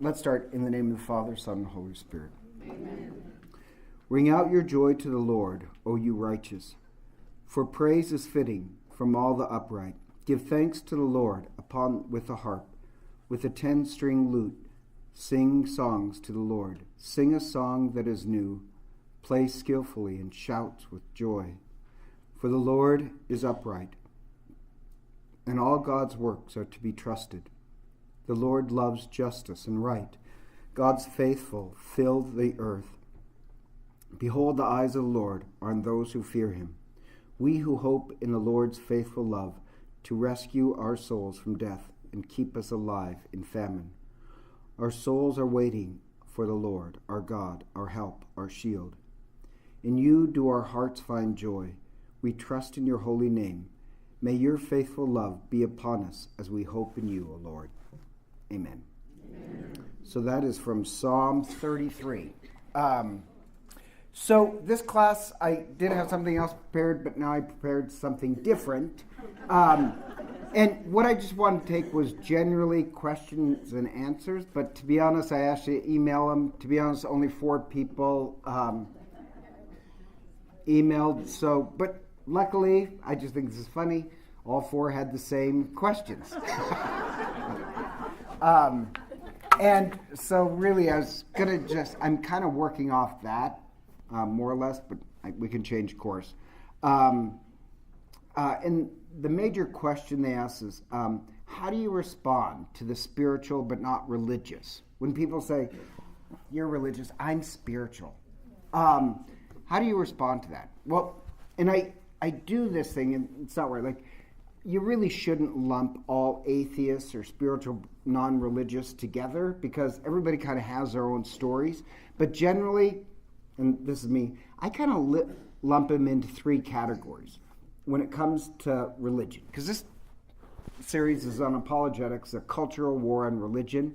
Let's start in the name of the Father, Son, and Holy Spirit. Amen. Ring out your joy to the Lord, O you righteous, for praise is fitting from all the upright. Give thanks to the Lord with a harp, with a 10-string lute. Sing songs to the Lord. Sing a song that is new. Play skillfully and shout with joy. For the Lord is upright, and all God's works are to be trusted. The Lord loves justice and right. God's faithful fill the earth. Behold, the eyes of the Lord are on those who fear him. We who hope in the Lord's faithful love to rescue our souls from death and keep us alive in famine. Our souls are waiting for the Lord, our God, our help, our shield. In you do our hearts find joy. We trust in your holy name. May your faithful love be upon us as we hope in you, O Lord. Amen. Amen. So that is from Psalm 33. So this class, I did have something else prepared, but now I prepared something different. And what I just wanted to take was generally questions and answers, but to be honest, I asked you to email them. To be honest, only 4 people emailed. So, but luckily, I just think this is funny, all 4 had the same questions. And so really I'm kind of working off that, more or less, but we can change course. And the major question they ask is, how do you respond to the spiritual but not religious? When people say, you're religious, I'm spiritual. How do you respond to that? Well, and I do this thing, and it's not right, like, you really shouldn't lump all atheists or spiritual non-religious together because everybody kind of has their own stories. But generally, and this is me, I kind of lump them into 3 categories when it comes to religion. Because this series is on apologetics, a cultural war on religion.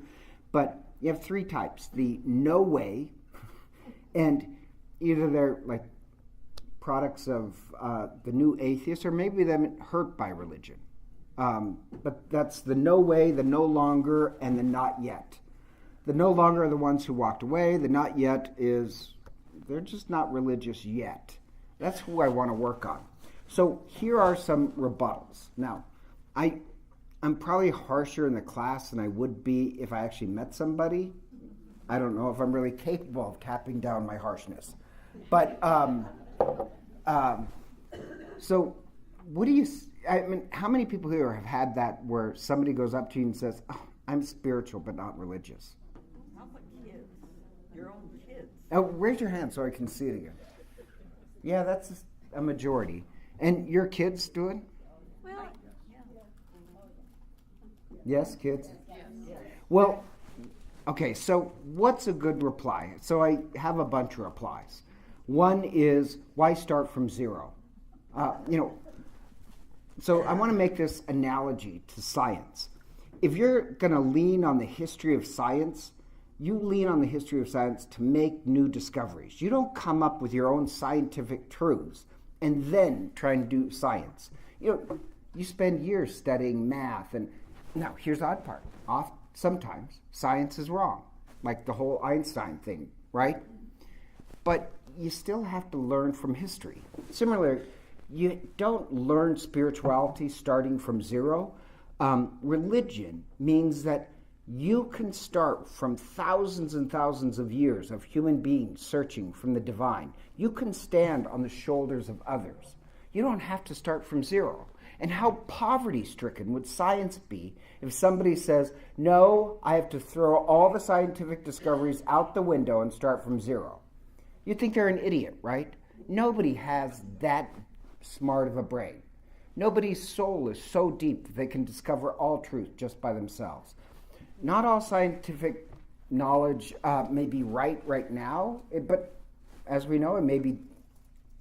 But you have 3 types. The no way, and either they're like products of the new atheists, or maybe them hurt by religion. But that's the no way, the no longer, and the not yet. The no longer are the ones who walked away. The not yet is, they're just not religious yet. That's who I want to work on. So here are some rebuttals. Now, I'm probably harsher in the class than I would be if I actually met somebody. I don't know if I'm really capable of tapping down my harshness. But so what do you, I mean, how many people here have had that where somebody goes up to you and says, oh, I'm spiritual but not religious? How about kids? Your own kids? Oh, raise your hand so I can see it again. Yeah, that's a majority. And your kids do it? Well, Yes, kids? yes. Well, okay, so what's a good reply? So I have a bunch of replies. One is, why start from zero? So I want to make this analogy to science. If you're going to lean on the history of science, you lean on the history of science to make new discoveries. You don't come up with your own scientific truths and then try and do science. You spend years studying math, and now here's the odd part. Sometimes science is wrong, like the whole Einstein thing, right? But you still have to learn from history. Similarly, you don't learn spirituality starting from zero. Religion means that you can start from thousands and thousands of years of human beings searching from the divine. You can stand on the shoulders of others. You don't have to start from zero. And how poverty-stricken would science be if somebody says, no, I have to throw all the scientific discoveries out the window and start from zero? You'd think they're an idiot, right? Nobody has that smart of a brain. Nobody's soul is so deep that they can discover all truth just by themselves. Not all scientific knowledge may be right now, but as we know, it may be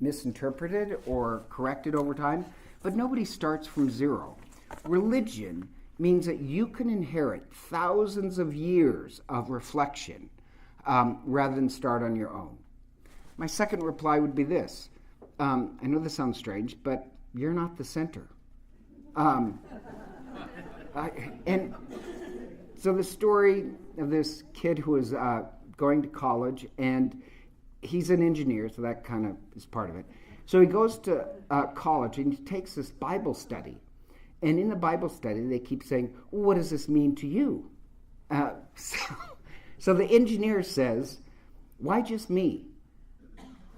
misinterpreted or corrected over time, but nobody starts from zero. Religion means that you can inherit thousands of years of reflection rather than start on your own. My second reply would be this. I know this sounds strange, but you're not the center. And So the story of this kid who was going to college, and he's an engineer, so that kind of is part of it. So he goes to college, and he takes this Bible study. And in the Bible study, they keep saying, well, what does this mean to you? So the engineer says, why just me?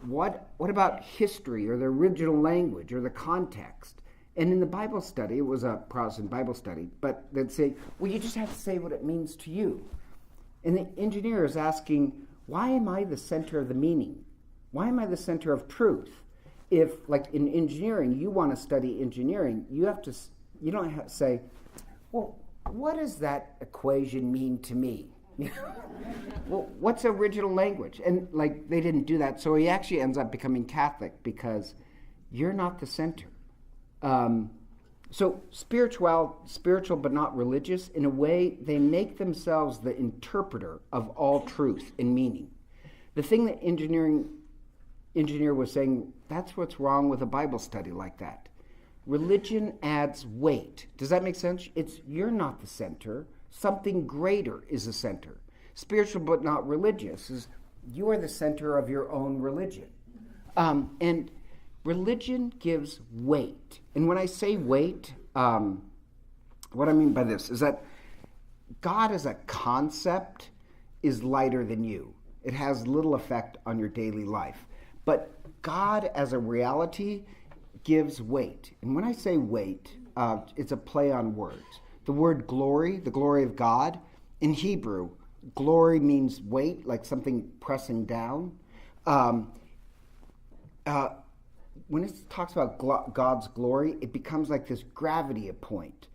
What about history or the original language or the context? And in the Bible study, it was a Protestant Bible study, but they'd say, well, you just have to say what it means to you. And the engineer is asking, why am I the center of the meaning? Why am I the center of truth? If, like in engineering, you want to study engineering, you don't have to say, well, what does that equation mean to me? Well, what's original language? And like they didn't do that, so he actually ends up becoming Catholic because you're not the center. So spiritual but not religious, in a way, they make themselves the interpreter of all truth and meaning. The thing that engineer was saying, that's what's wrong with a Bible study like that. Religion adds weight. Does that make sense? You're not the center. Something greater is the center. Spiritual but not religious is you are the center of your own religion. And religion gives weight. And when I say weight, what I mean by this is that God as a concept is lighter than you. It has little effect on your daily life. But God as a reality gives weight. And when I say weight, it's a play on words. The word glory, the glory of God, in Hebrew, glory means weight, like something pressing down. When it talks about God's glory, it becomes like this gravity point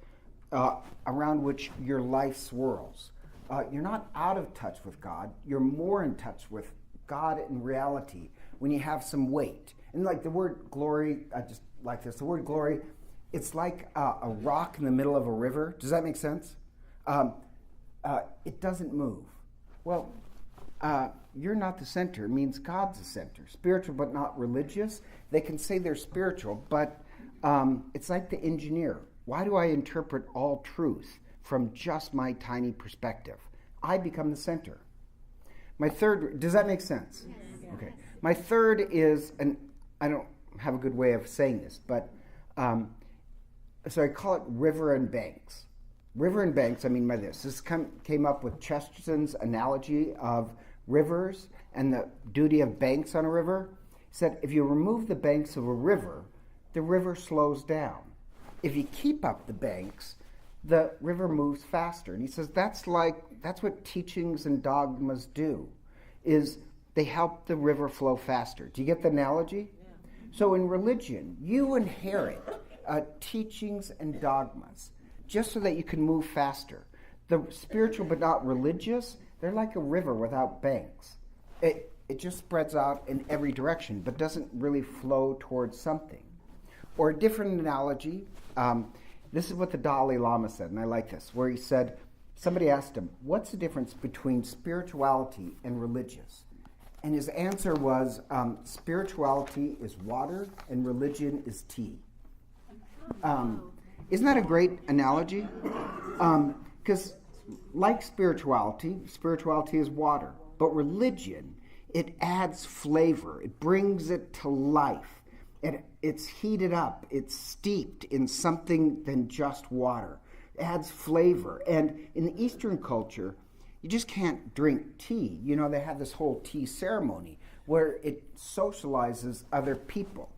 around which your life swirls. You're not out of touch with God. You're more in touch with God in reality when you have some weight. And like the word glory, I just like this. The word glory, it's like a rock in the middle of a river. Does that make sense? It doesn't move. Well, you're not the center. It means God's the center. Spiritual but not religious. They can say they're spiritual, but it's like the engineer. Why do I interpret all truth from just my tiny perspective? I become the center. My third, does that make sense? Yes. Okay. My third is, and I don't have a good way of saying this, but so I call it river and banks. River and banks, I mean by this. This came up with Chesterton's analogy of rivers and the duty of banks on a river. He said, if you remove the banks of a river, the river slows down. If you keep up the banks, the river moves faster. And he says that's what teachings and dogmas do, is they help the river flow faster. Do you get the analogy? Yeah. So in religion, you inherit teachings and dogmas just so that you can move faster. The spiritual but not religious, they're like a river without banks. It just spreads out in every direction, but doesn't really flow towards something. Or a different analogy, this is what the Dalai Lama said, and I like this, where he said, somebody asked him, what's the difference between spirituality and religious? And his answer was, spirituality is water and religion is tea. Isn't that a great analogy? Because like spirituality is water. But religion, it adds flavor. It brings it to life. It's heated up. It's steeped in something than just water. It adds flavor. And in the Eastern culture, you just can't drink tea. You know, they have this whole tea ceremony where it socializes other people.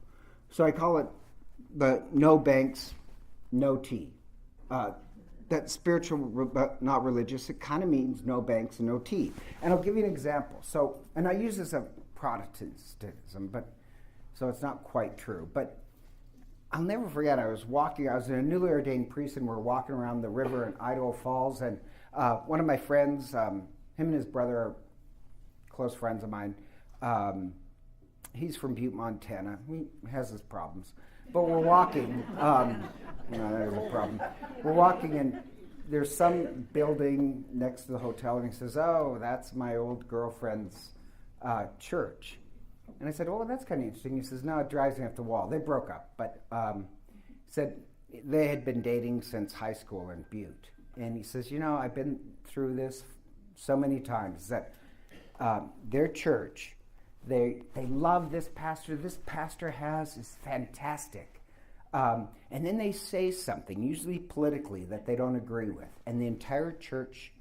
So I call it the no banks, no tea. That spiritual but not religious, it kind of means no banks and no tea. And I'll give you an example. So, and I use this of Protestantism, but so it's not quite true. But I'll never forget, I was a newly ordained priest, and we're walking around the river in Idaho Falls, and one of my friends, him and his brother are close friends of mine. He's from Butte, Montana. He has his problems. But we're walking, there's a problem. We're walking, and there's some building next to the hotel, and he says, oh, that's my old girlfriend's church. And I said, oh, that's kind of interesting. He says, no, it drives me up the wall. They broke up, but said they had been dating since high school in Butte. And he says, I've been through this so many times that their church, they love this pastor. This pastor is fantastic. And then they say something, usually politically, that they don't agree with. And the entire church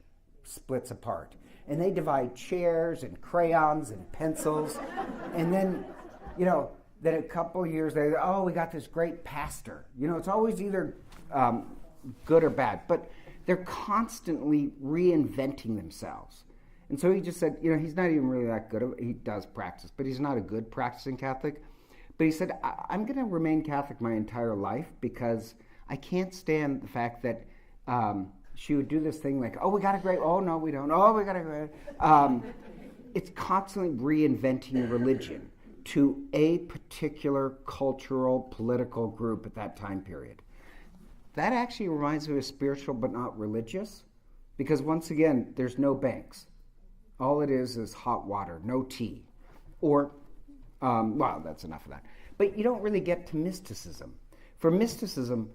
splits apart. And they divide chairs and crayons and pencils. And then, then a couple of years later, we got this great pastor. It's always either good or bad. But they're constantly reinventing themselves. And so he just said, he's not even really that good. He does practice, but he's not a good practicing Catholic. But he said, I'm going to remain Catholic my entire life because I can't stand the fact that she would do this thing like, we got a great, no, we don't. We got a great. It's constantly reinventing religion to a particular cultural, political group at that time period. That actually reminds me of spiritual but not religious, because once again, there's no banks. All it is hot water, no tea. Or, that's enough of that. But you don't really get to mysticism. For mysticism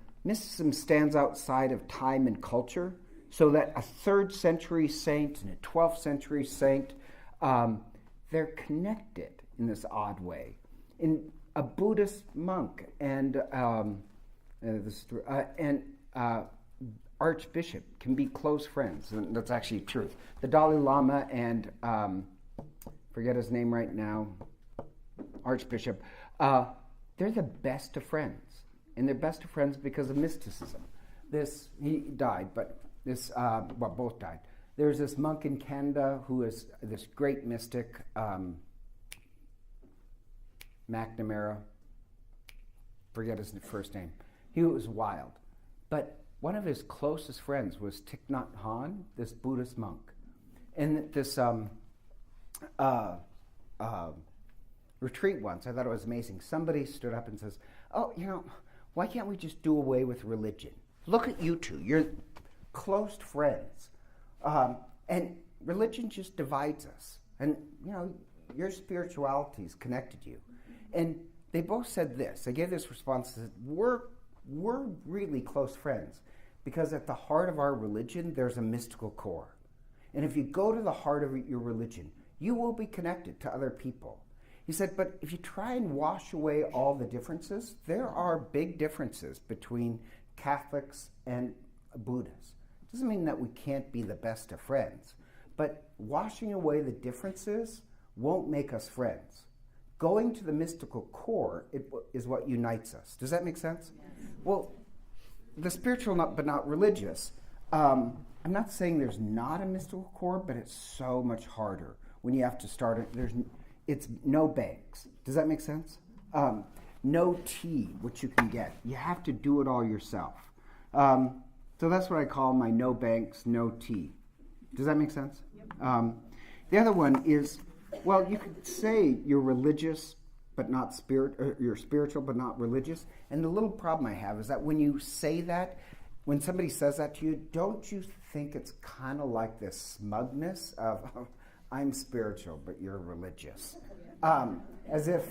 stands outside of time and culture, so that a 3rd century saint and a 12th century saint, they're connected in this odd way. In a Buddhist monk and archbishop can be close friends, and that's actually truth. The Dalai Lama and forget his name right now, archbishop, they're the best of friends, and they're best of friends because of mysticism. He died, but both died. There's this monk in Canada who is this great mystic, McNamara, forget his first name. He was wild. But one of his closest friends was Thich Nhat Hanh, this Buddhist monk. And at this retreat once, I thought it was amazing. Somebody stood up and says, why can't we just do away with religion? Look at you two. You're close friends. And religion just divides us. And, your spirituality's connected you. And they both said this. They gave this response that we're really close friends because at the heart of our religion, there's a mystical core. And if you go to the heart of your religion, you will be connected to other people. He said, but if you try and wash away all the differences, there are big differences between Catholics and Buddhists. It doesn't mean that we can't be the best of friends, but washing away the differences won't make us friends. Going to the mystical core is what unites us. Does that make sense? Yes. Well, the spiritual but not religious, I'm not saying there's not a mystical core, but it's so much harder when you have to start it. It's no banks. Does that make sense? No tea, which you can get. You have to do it all yourself. So that's what I call my no banks, no tea. Does that make sense? Yep. The other one is, you could say you're religious but not you're spiritual but not religious. And the little problem I have is that when you say that, when somebody says that to you, don't you think it's kind of like this smugness of, I'm spiritual but you're religious? As if,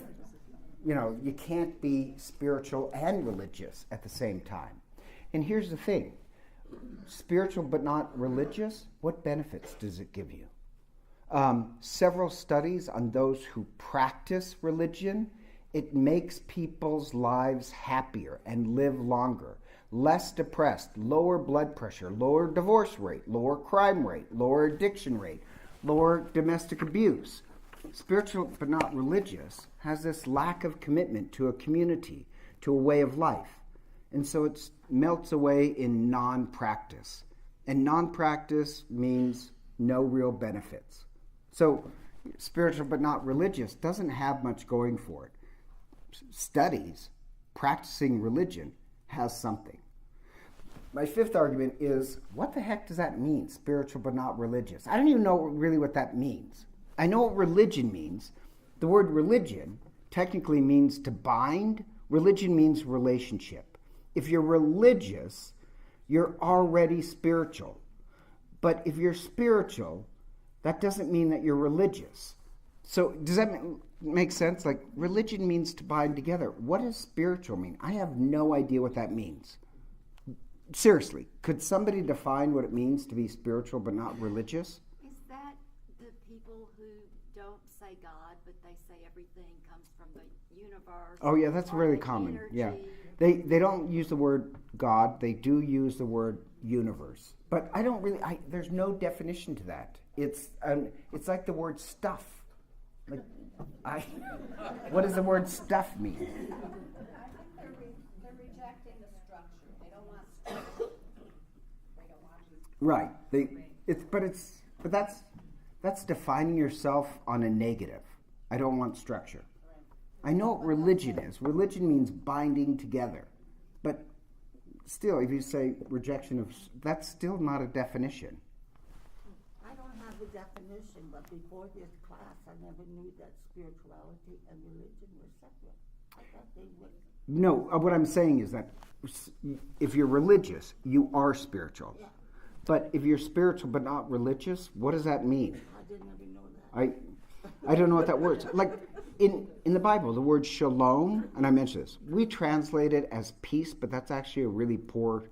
you can't be spiritual and religious at the same time. And here's the thing. Spiritual but not religious, what benefits does it give you? Several studies on those who practice religion, it makes people's lives happier and live longer, less depressed, lower blood pressure, lower divorce rate, lower crime rate, lower addiction rate, lower domestic abuse. Spiritual but not religious has this lack of commitment to a community, to a way of life. And so it melts away in non-practice. And non-practice means no real benefits. So spiritual but not religious doesn't have much going for it. Studies, practicing religion, has something. My fifth argument is, what the heck does that mean, spiritual but not religious? I don't even know really what that means. I know what religion means. The word religion technically means to bind. Religion means relationship. If you're religious, you're already spiritual. But if you're spiritual, that doesn't mean that you're religious. So does that make sense? Like, religion means to bind together. What does spiritual mean? I have no idea what that means. seriously, could somebody define what it means to be spiritual but not religious? Is that the people who don't say God, but they say everything comes from the universe? Oh yeah, that's or really the common. energy? Yeah, they don't use the word God. They do use the word universe. But I don't really. There's no definition to that. It's like the word stuff. Like, what does the word stuff mean? I think they're rejecting the structure. They don't want structure. They don't want. Right. But that's defining yourself on a negative. I don't want structure. I know what religion is. Religion means binding together. But still, if you say rejection of, that's still not a definition. I don't have the definition, but before this class, I never knew that spirituality and religion were separate. I thought they were. No, what I'm saying is that if you're religious, you are spiritual. Yeah. But if you're spiritual but not religious, what does that mean? I didn't even know that. I don't know what that word's like. In the Bible, the word shalom, and I mentioned this, we translate it as peace, but that's actually a really poor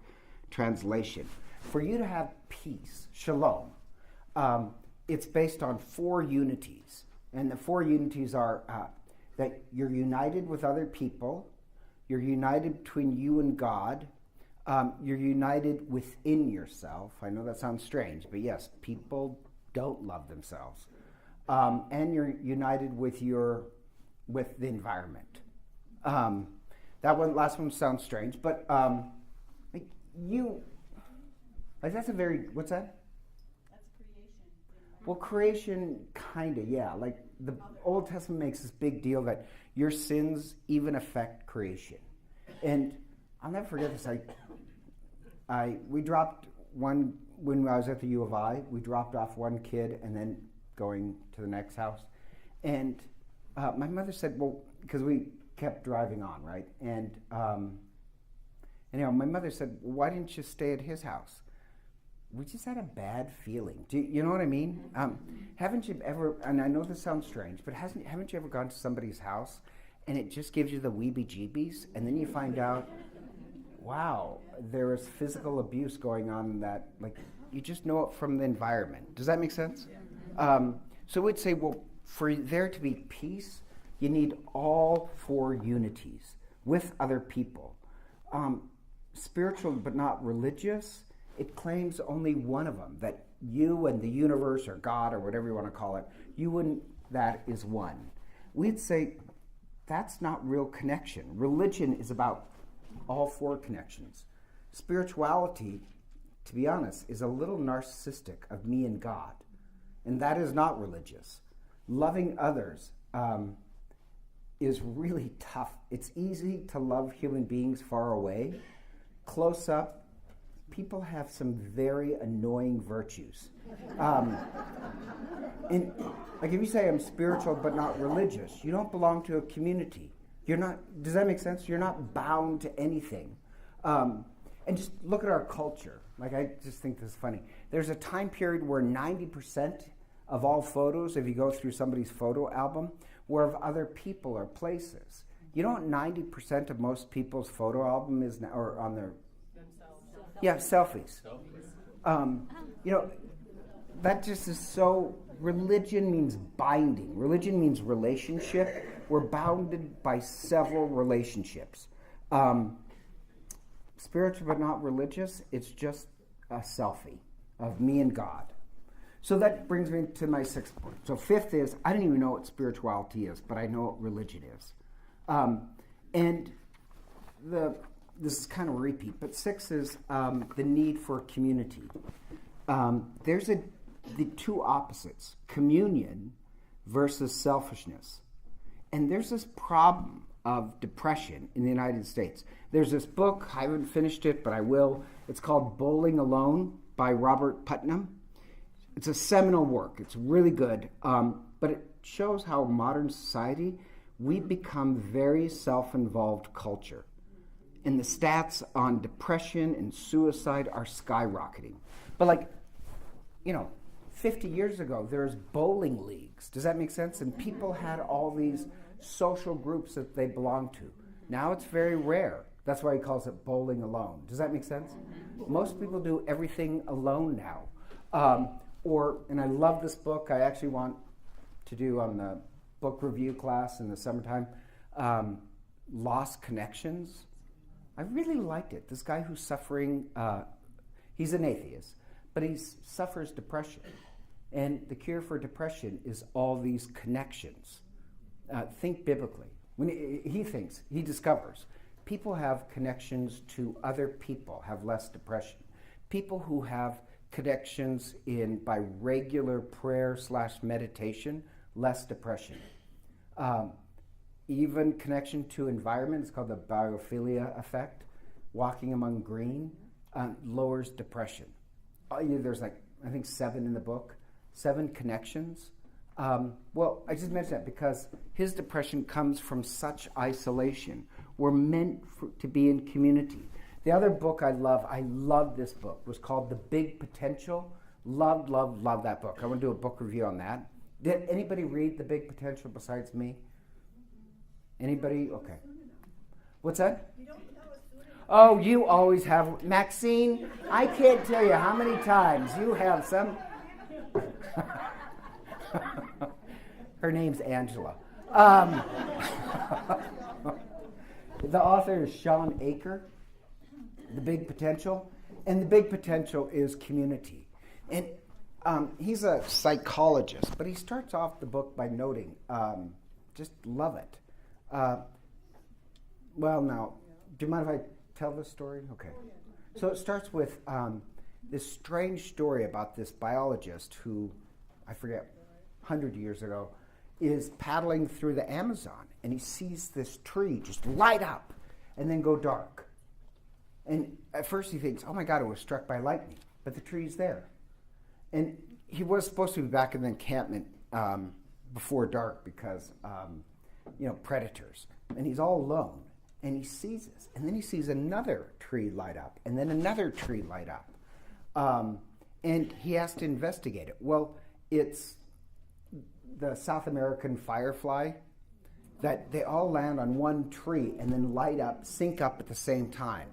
translation. For you to have peace, shalom, it's based on 4 unities. And the 4 unities are that you're united with other people, you're united between you and God, you're united within yourself. I know that sounds strange, but yes, people don't love themselves. And you're united with the environment. Last one sounds strange, but that's a very, what's that? That's creation. Well, creation, kind of, yeah. Like the Old Testament makes this big deal that your sins even affect creation. And I'll never forget this. We dropped one, when I was at the U of I, we dropped off one kid and then going to the next house. And my mother said, well, because we kept driving on, right? And my mother said, well, why didn't you stay at his house? We just had a bad feeling. Do you know what I mean? Haven't you ever, and I know this sounds strange, but haven't you ever gone to somebody's house and it just gives you the weebie-jeebies, and then you find out, wow, there is physical abuse going on in that, like, you just know it from the environment. Does that make sense? So we'd say, well, for there to be peace, you need all 4 unities with other people. Spiritual but not religious, it claims only one of them, that you and the universe or God or whatever you want to call it, that is one. We'd say that's not real connection. Religion is about all 4 connections. Spirituality, to be honest, is a little narcissistic of me and God. And that is not religious. Loving others is really tough. It's easy to love human beings far away. Close up, people have some very annoying virtues. And like if you say I'm spiritual but not religious, you don't belong to a community. You're not, does that make sense? You're not bound to anything. And just look at our culture. Like, I just think this is funny. There's a time period where 90% of all photos, if you go through somebody's photo album, were of other people or places. You know what 90% of most people's photo album is now, or on their... Themselves. Yeah, selfies. That just is so... Religion means binding. Religion means relationship. We're bounded by several relationships. Spiritual but not religious, it's just a selfie of me and God. So that brings me to my 6th point. So 5th is, I don't even know what spirituality is, but I know what religion is. And this is kind of a repeat, but 6 is the need for community. There's the 2 opposites, communion versus selfishness. And there's this problem of depression in the United States. There's this book, I haven't finished it, but I will. It's called Bowling Alone by Robert Putnam. It's a seminal work. It's really good. But it shows how modern society, we've become very self-involved culture. And the stats on depression and suicide are skyrocketing. But 50 years ago, there's bowling leagues. Does that make sense? And people had all these social groups that they belonged to. Now it's very rare That's why he calls it bowling alone. Does that make sense? Most people do everything alone now. And I love this book. I actually want to do on the book review class in the summertime, Lost Connections. I really liked it. This guy who's suffering, he's an atheist, but he suffers depression. And the cure for depression is all these connections. Think biblically. When he discovers people have connections to other people have less depression. People who have connections by regular prayer/meditation, less depression. Even connection to environment, it's called the biophilia effect. Walking among green lowers depression. There's I think 7 in the book, 7 connections. Well, I just mentioned that because his depression comes from such isolation. We're meant to be in community. The other book I love this book, was called The Big Potential. Love that book. I want to do a book review on that. Did anybody read The Big Potential besides me? Anybody? Okay. What's that? Oh, you always have. Maxine, I can't tell you how many times you have some. Her name's Angela. The author is Sean Aker, The Big Potential. And The Big Potential is community. And he's a psychologist, but he starts off the book by noting, just love it. Well, now, do you mind if I tell this story? Okay. So it starts with this strange story about this biologist who, I forget, 100 years ago, is paddling through the Amazon, and he sees this tree just light up and then go dark. And at first he thinks, oh my God, it was struck by lightning, but the tree's there. And he was supposed to be back in the encampment before dark because, predators. And he's all alone, and he sees this. And then he sees another tree light up, and then another tree light up. And he has to investigate it. Well, it's the South American firefly, that they all land on one tree and then light up, sync up at the same time.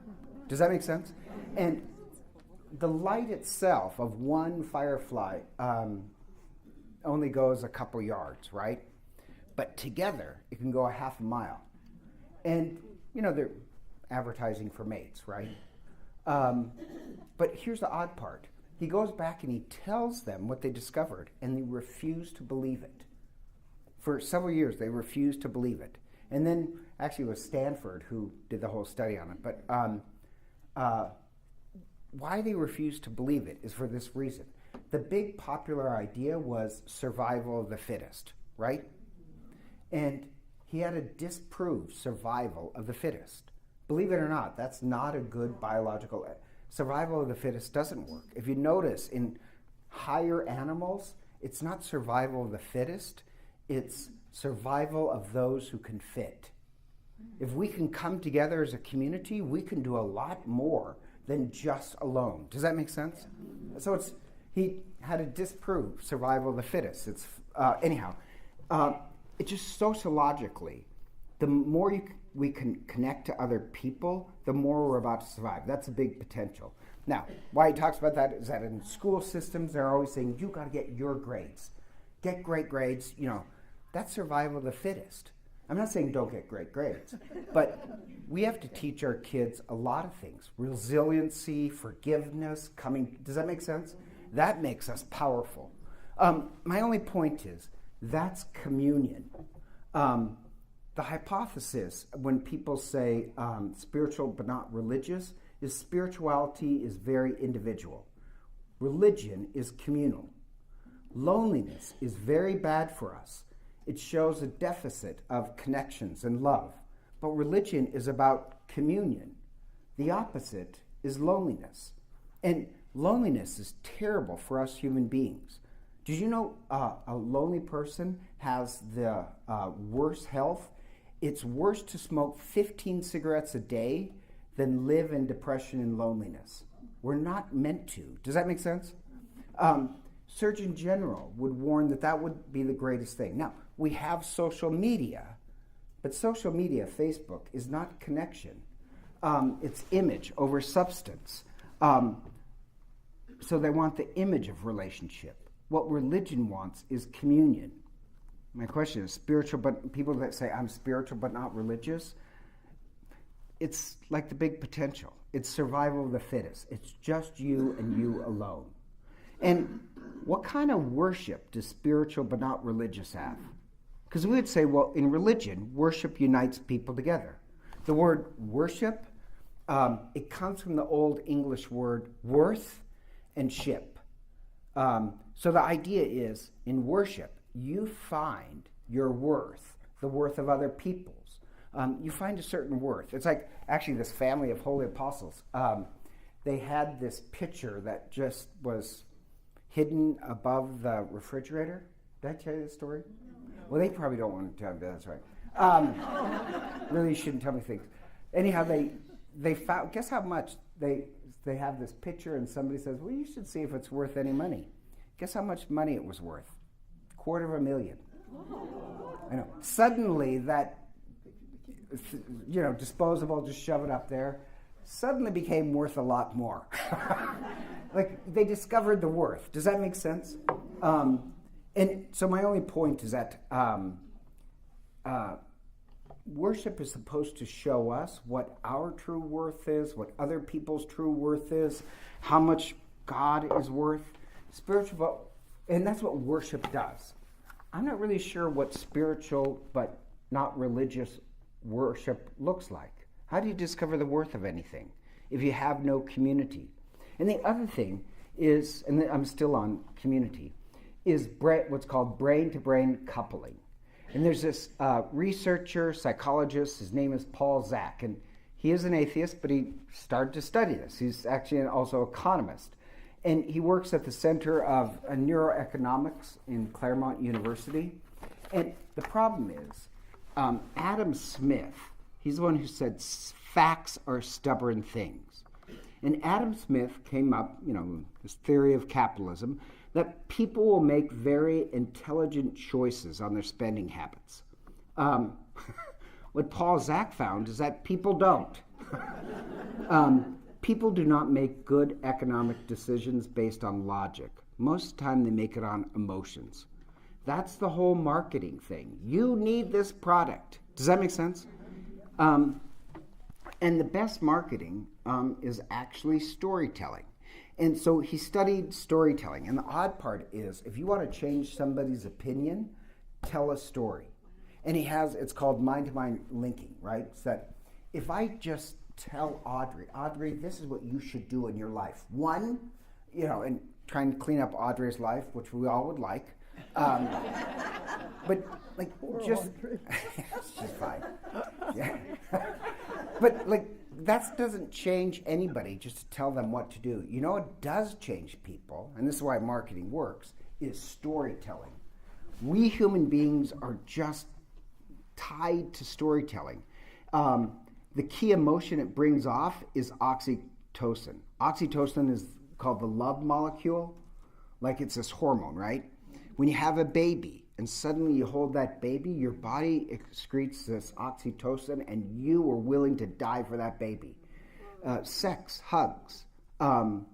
Does that make sense? And the light itself of one firefly only goes a couple yards, right? But together, it can go a half a mile. And, they're advertising for mates, right? But here's the odd part. He goes back and he tells them what they discovered, and they refuse to believe it. For several years, they refused to believe it. And then, actually, it was Stanford who did the whole study on it. But why they refused to believe it is for this reason. The big popular idea was survival of the fittest, right? And he had to disprove survival of the fittest. Believe it or not, that's not a good biological... Survival of the fittest doesn't work. If you notice, in higher animals, it's not survival of the fittest, it's survival of those who can fit. If we can come together as a community, we can do a lot more than just alone. Does that make sense? So he had to disprove survival of the fittest. It's it's just sociologically, the more we can connect to other people, the more we're about to survive. That's a big potential. Now, why he talks about that is that in school systems, they're always saying, you got to get your grades. Get great grades. That's survival of the fittest. I'm not saying don't get great grades, but we have to teach our kids a lot of things. Resiliency, forgiveness, does that make sense? That makes us powerful. My only point is, that's communion. The hypothesis, when people say spiritual but not religious, is spirituality is very individual. Religion is communal. Loneliness is very bad for us. It shows a deficit of connections and love. But religion is about communion. The opposite is loneliness. And loneliness is terrible for us human beings. Did you know a lonely person has the worst health? It's worse to smoke 15 cigarettes a day than live in depression and loneliness. We're not meant to. Does that make sense? Surgeon General would warn that would be the greatest thing. Now, we have social media, but social media, Facebook, is not connection. It's image over substance. So they want the image of relationship. What religion wants is communion. My question is spiritual, but people that say I'm spiritual but not religious, it's like the big potential. It's survival of the fittest. It's just you and you alone. And what kind of worship does spiritual but not religious have? Because we would say, well, in religion, worship unites people together. The word worship, it comes from the Old English word worth and ship. So the idea is, in worship, you find your worth, the worth of other people's. You find a certain worth. It's like, actually, this family of holy apostles, they had this picture that just was hidden above the refrigerator. Did I tell you this story? Well, they probably don't want to tell me, but that's right. Really shouldn't tell me things. Anyhow, they found, guess how much they have this picture, and somebody says, well, you should see if it's worth any money. Guess how much money it was worth? $250,000. I know. Suddenly that, disposable, just shove it up there, suddenly became worth a lot more. Like, they discovered the worth. Does that make sense? And so my only point is that worship is supposed to show us what our true worth is, what other people's true worth is, how much God is worth. Spiritual, and that's what worship does. I'm not really sure what spiritual but not religious worship looks like. How do you discover the worth of anything if you have no community? And the other thing is, and I'm still on community, is what's called brain-to-brain coupling. And there's this researcher, psychologist, his name is Paul Zak, and he is an atheist, but he started to study this. He's actually also an economist. And he works at the Center of Neuroeconomics in Claremont University. And the problem is, Adam Smith, he's the one who said facts are stubborn things. And Adam Smith came up, this theory of capitalism, that people will make very intelligent choices on their spending habits. What Paul Zak found is that people don't. People do not make good economic decisions based on logic. Most of the time they make it on emotions. That's the whole marketing thing. You need this product. Does that make sense? And the best marketing is actually storytelling. And so he studied storytelling. And the odd part is, if you want to change somebody's opinion, tell a story. And it's called mind-to-mind linking, right? So that if I just tell Audrey, this is what you should do in your life. One, and trying to clean up Audrey's life, which we all would like. But just she's fine. Yeah. But that doesn't change anybody just to tell them what to do. What does change people, and this is why marketing works, is storytelling. We human beings are just tied to storytelling. The key emotion it brings off is oxytocin. Oxytocin is called the love molecule, like it's this hormone, right? When you have a baby and suddenly you hold that baby, your body excretes this oxytocin and you are willing to die for that baby. Sex, hugs. And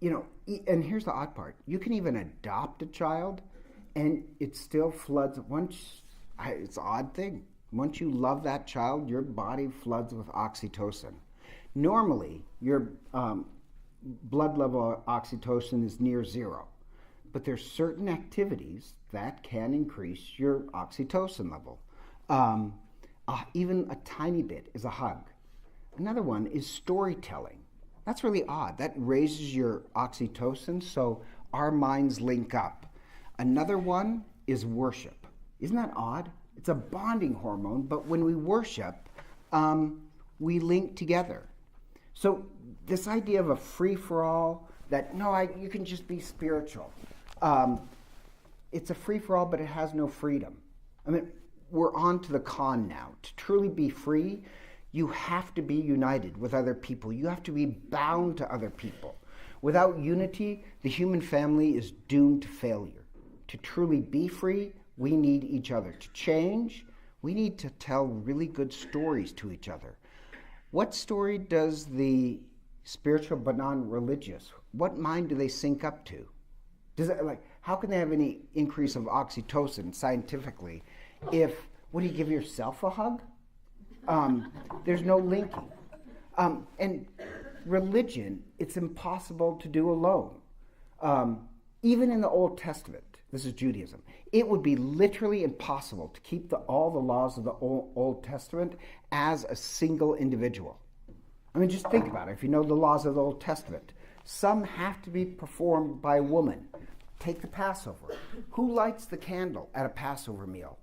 here's the odd part. You can even adopt a child and it still floods. It's an odd thing. Once you love that child, your body floods with oxytocin. Normally, your blood level of oxytocin is near zero. But there's certain activities that can increase your oxytocin level. Even a tiny bit is a hug. Another one is storytelling. That's really odd. That raises your oxytocin, so our minds link up. Another one is worship. Isn't that odd? It's a bonding hormone, but when we worship, we link together. So this idea of a free-for-all, that you can just be spiritual. It's a free-for-all, but it has no freedom. I mean, we're on to the con now. To truly be free, you have to be united with other people. You have to be bound to other people. Without unity, the human family is doomed to failure. To truly be free, we need each other. To change, we need to tell really good stories to each other. What story does the spiritual but non-religious, what mind do they sync up to? Does it, like, how can they have any increase of oxytocin scientifically if, what do you give yourself a hug? There's no linking. And religion, it's impossible to do alone. Even in the Old Testament, this is Judaism, it would be literally impossible to keep all the laws of the Old Testament as a single individual. I mean, just think about it. If you know the laws of the Old Testament, some have to be performed by a woman. Take the Passover. Who lights the candle at a Passover meal?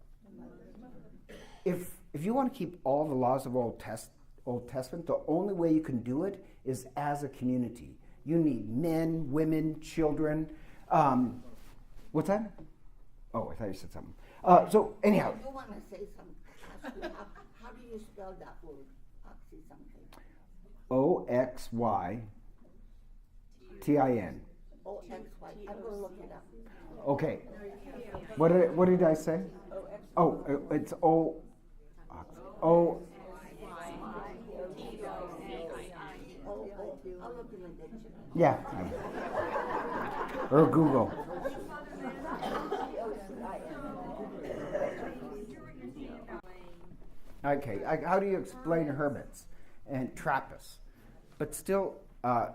If you want to keep all the laws of Old Testament, the only way you can do it is as a community. You need men, women, children. What's that? Oh, I thought you said something. So anyhow. You want to say something? How do you spell that word? Oxy something. Oxytin. O-X-Y. I'm going to look it up. Okay. What did I say? Oh, it's O. I'll look in the dictionary. Yeah. Or Google. Okay. How do you explain hermits and Trappists? But still,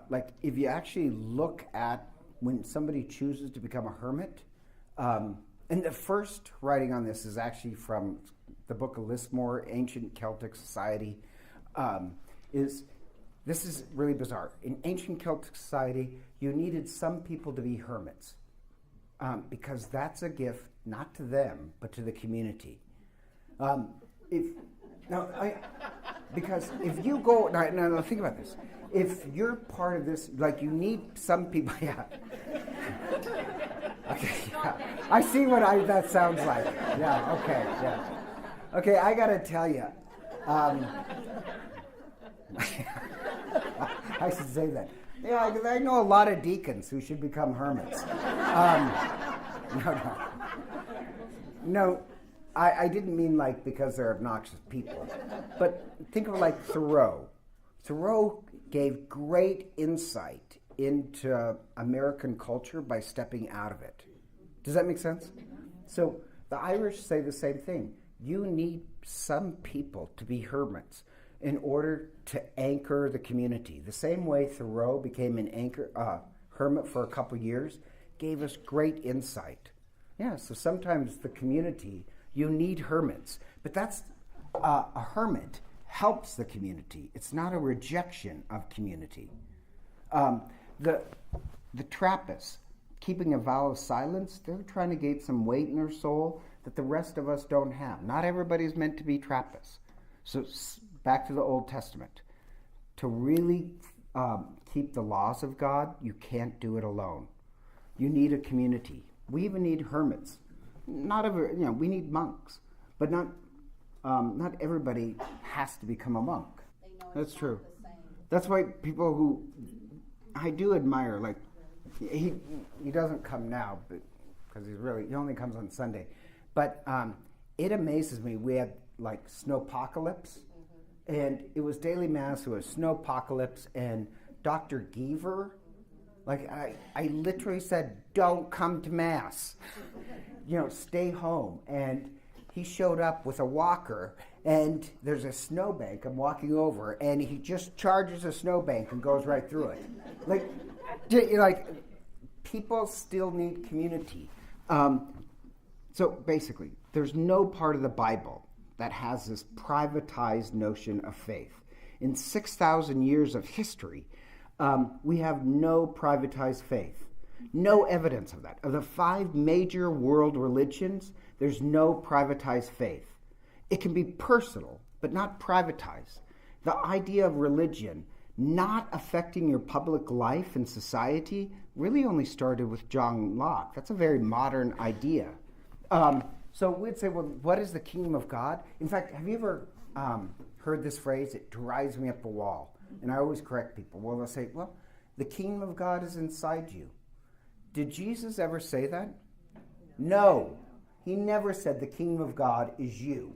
like, if you actually look at when somebody chooses to become a hermit, and the first writing on this is actually from the book of Lismore, Ancient Celtic Society, this is really bizarre. In ancient Celtic society, you needed some people to be hermits because that's a gift not to them but to the community. Because if you go now, think about this. If you're part of this, like, you need some people. Yeah. Okay. Yeah. I see what that sounds like. Yeah. Okay. Yeah. Okay. I gotta tell you. I should say that. Yeah, because I know a lot of deacons who should become hermits. No, I didn't mean like because they're obnoxious people. But think of it like Thoreau. Thoreau gave great insight into American culture by stepping out of it. Does that make sense? So the Irish say the same thing. You need some people to be hermits in order to anchor the community. The same way Thoreau became an hermit for a couple years, gave us great insight. Yeah, so sometimes the community, you need hermits. But that's a hermit helps the community. It's not a rejection of community. The Trappists, keeping a vow of silence, they're trying to gain some weight in their soul that the rest of us don't have. Not everybody's meant to be Trappists. So back to the Old Testament. To really keep the laws of God, you can't do it alone. You need a community. We even need hermits. We need monks, but not everybody has to become a monk. That's true. That's why people who I do admire, like he doesn't come now, but because he only comes on Sunday. But it amazes me. We had like snowpocalypse, and it was daily mass. It was snowpocalypse, and Dr. Geever, like I literally said, don't come to mass. Stay home. And he showed up with a walker, and there's a snowbank. I'm walking over, and he just charges a snowbank and goes right through it. Like people still need community. So basically, there's no part of the Bible that has this privatized notion of faith. In 6,000 years of history, we have no privatized faith. No evidence of that. Of the 5 major world religions, there's no privatized faith. It can be personal, but not privatized. The idea of religion not affecting your public life and society really only started with John Locke. That's a very modern idea. So we'd say, well, what is the kingdom of God? In fact, have you ever heard this phrase? It drives me up the wall. And I always correct people. Well, they'll say, well, the kingdom of God is inside you. Did Jesus ever say that? No. He never said the kingdom of God is you.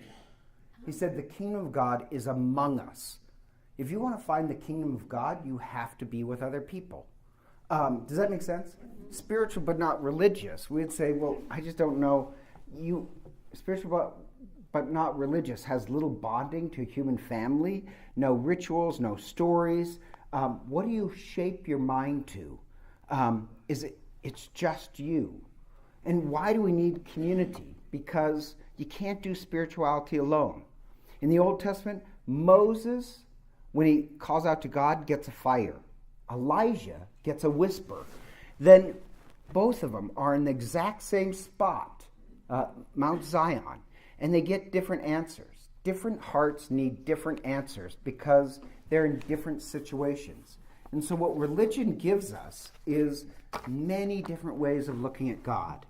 He said the kingdom of God is among us. If you want to find the kingdom of God, you have to be with other people. Does that make sense? Spiritual but not religious. We'd say, well, I just don't know. Spiritual but not religious has little bonding to a human family, no rituals, no stories. What do you shape your mind to? It's just you. And why do we need community? Because you can't do spirituality alone. In the Old Testament, Moses, when he calls out to God, gets a fire. Elijah gets a whisper. Then both of them are in the exact same spot, Mount Zion, and they get different answers. Different hearts need different answers because they're in different situations. And so what religion gives us is many different ways of looking at God.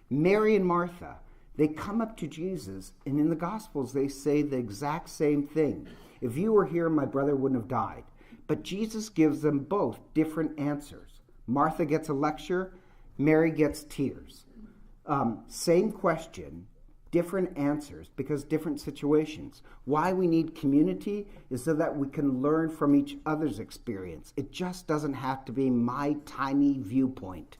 Mary and Martha, they come up to Jesus, and in the Gospels they say the exact same thing. If you were here, my brother wouldn't have died. But Jesus gives them both different answers. Martha gets a lecture, Mary gets tears. Same question, different answers, because different situations. Why we need community is so that we can learn from each other's experience. It just doesn't have to be my tiny viewpoint.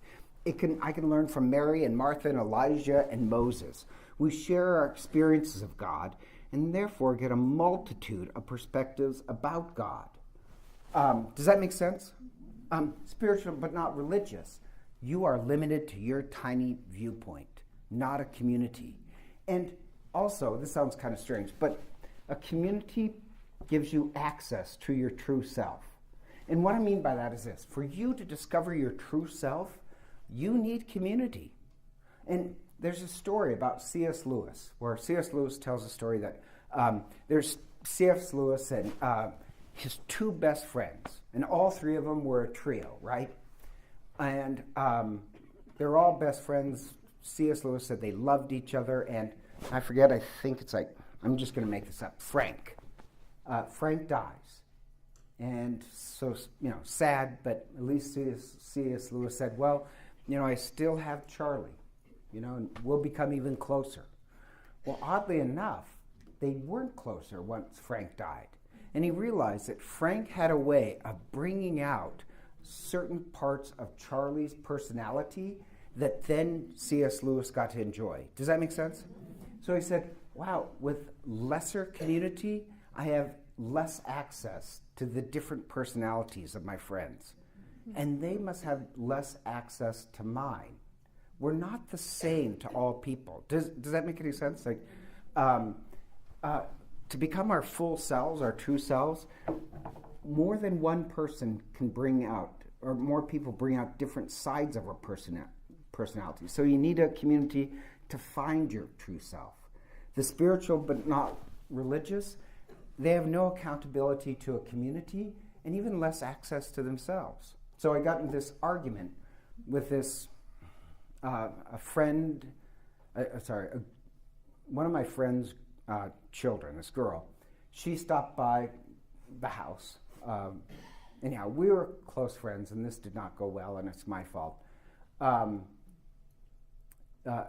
I can learn from Mary and Martha and Elijah and Moses. We share our experiences of God and therefore get a multitude of perspectives about God. Does that make sense? Spiritual but not religious. You are limited to your tiny viewpoint, not a community. And also, this sounds kind of strange, but a community gives you access to your true self. And what I mean by that is this. For you to discover your true self, you need community. And there's a story about C.S. Lewis, where C.S. Lewis tells a story that there's C.S. Lewis and his two best friends, and all three of them were a trio, right? And they're all best friends. C.S. Lewis said they loved each other, and I forget, I think it's like, I'm just going to make this up, Frank. Frank dies. And so, sad, but at least C.S. Lewis said, well, I still have Charlie, and we'll become even closer. Well, oddly enough, they weren't closer once Frank died. And he realized that Frank had a way of bringing out certain parts of Charlie's personality that then C.S. Lewis got to enjoy. Does that make sense? So he said, wow, with lesser community, I have less access to the different personalities of my friends. And they must have less access to mine. We're not the same to all people. Does that make any sense? Like, to become our full selves, our true selves, more than one person can bring out, or more people bring out different sides of our personality. So you need a community to find your true self. The spiritual but not religious, they have no accountability to a community and even less access to themselves. So I got in this argument with this one of my friend's children, this girl. She stopped by the house. Anyhow, we were close friends, and this did not go well, and it's my fault.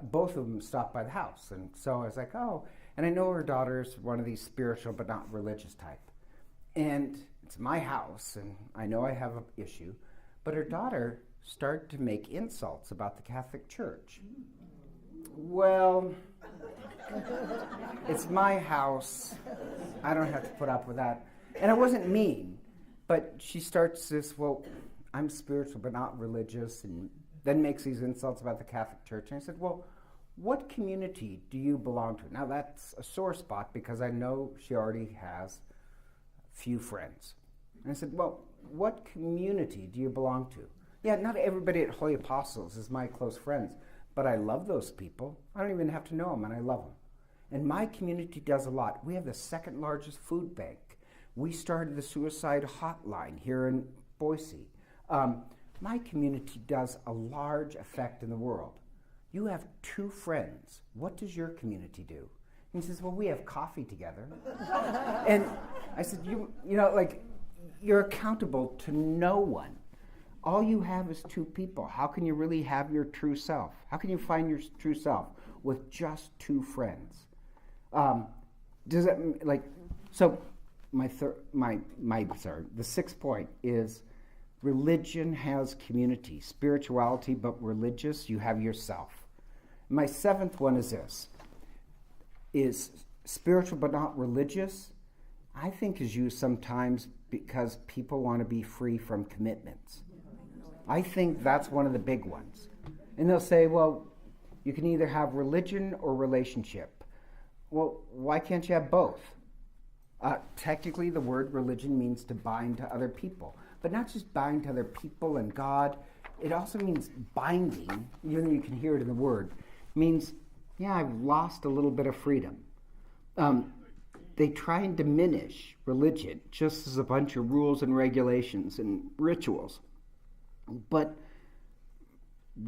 Both of them stopped by the house, and so I was like, oh, and I know her daughter's one of these spiritual but not religious type. And it's my house, and I know I have an issue, but her daughter started to make insults about the Catholic Church. Well, it's my house. I don't have to put up with that. And I wasn't mean, but she starts this, well, I'm spiritual but not religious, and then makes these insults about the Catholic Church. And I said, well, what community do you belong to? Now that's a sore spot because I know she already has a few friends. And I said, well, what community do you belong to? Yeah, not everybody at Holy Apostles is my close friends, but I love those people. I don't even have to know them, and I love them. And my community does a lot. We have the second largest food bank. We started the suicide hotline here in Boise. My community does a large effect in the world. You have two friends. What does your community do? And he says, well, we have coffee together. And I said, you're accountable to no one. All you have is two people. How can you really have your true self? How can you find your true self with just two friends? So the sixth point is religion has community, spirituality, but religious, you have yourself. My seventh one is this, is spiritual but not religious, I think is used sometimes because people want to be free from commitments. I think that's one of the big ones. And they'll say, well, you can either have religion or relationship. Well, why can't you have both? Technically, the word religion means to bind to other people. But not just bind to other people and God. It also means binding, even though you can hear it in the word. It means, yeah, I've lost a little bit of freedom. They try and diminish religion just as a bunch of rules and regulations and rituals. But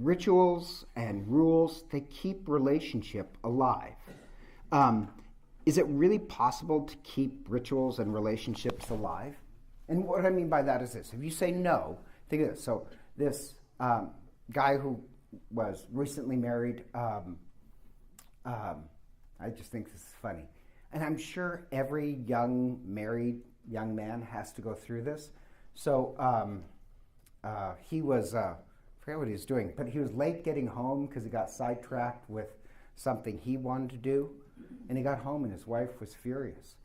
rituals and rules, they keep relationship alive. Is it really possible to keep rituals and relationships alive? And what I mean by that is this. If you say no, think of this. So this guy who was recently married, I just think this is funny. And I'm sure every married young man has to go through this. So he was, I forget what he was doing, but he was late getting home because he got sidetracked with something he wanted to do. And he got home and his wife was furious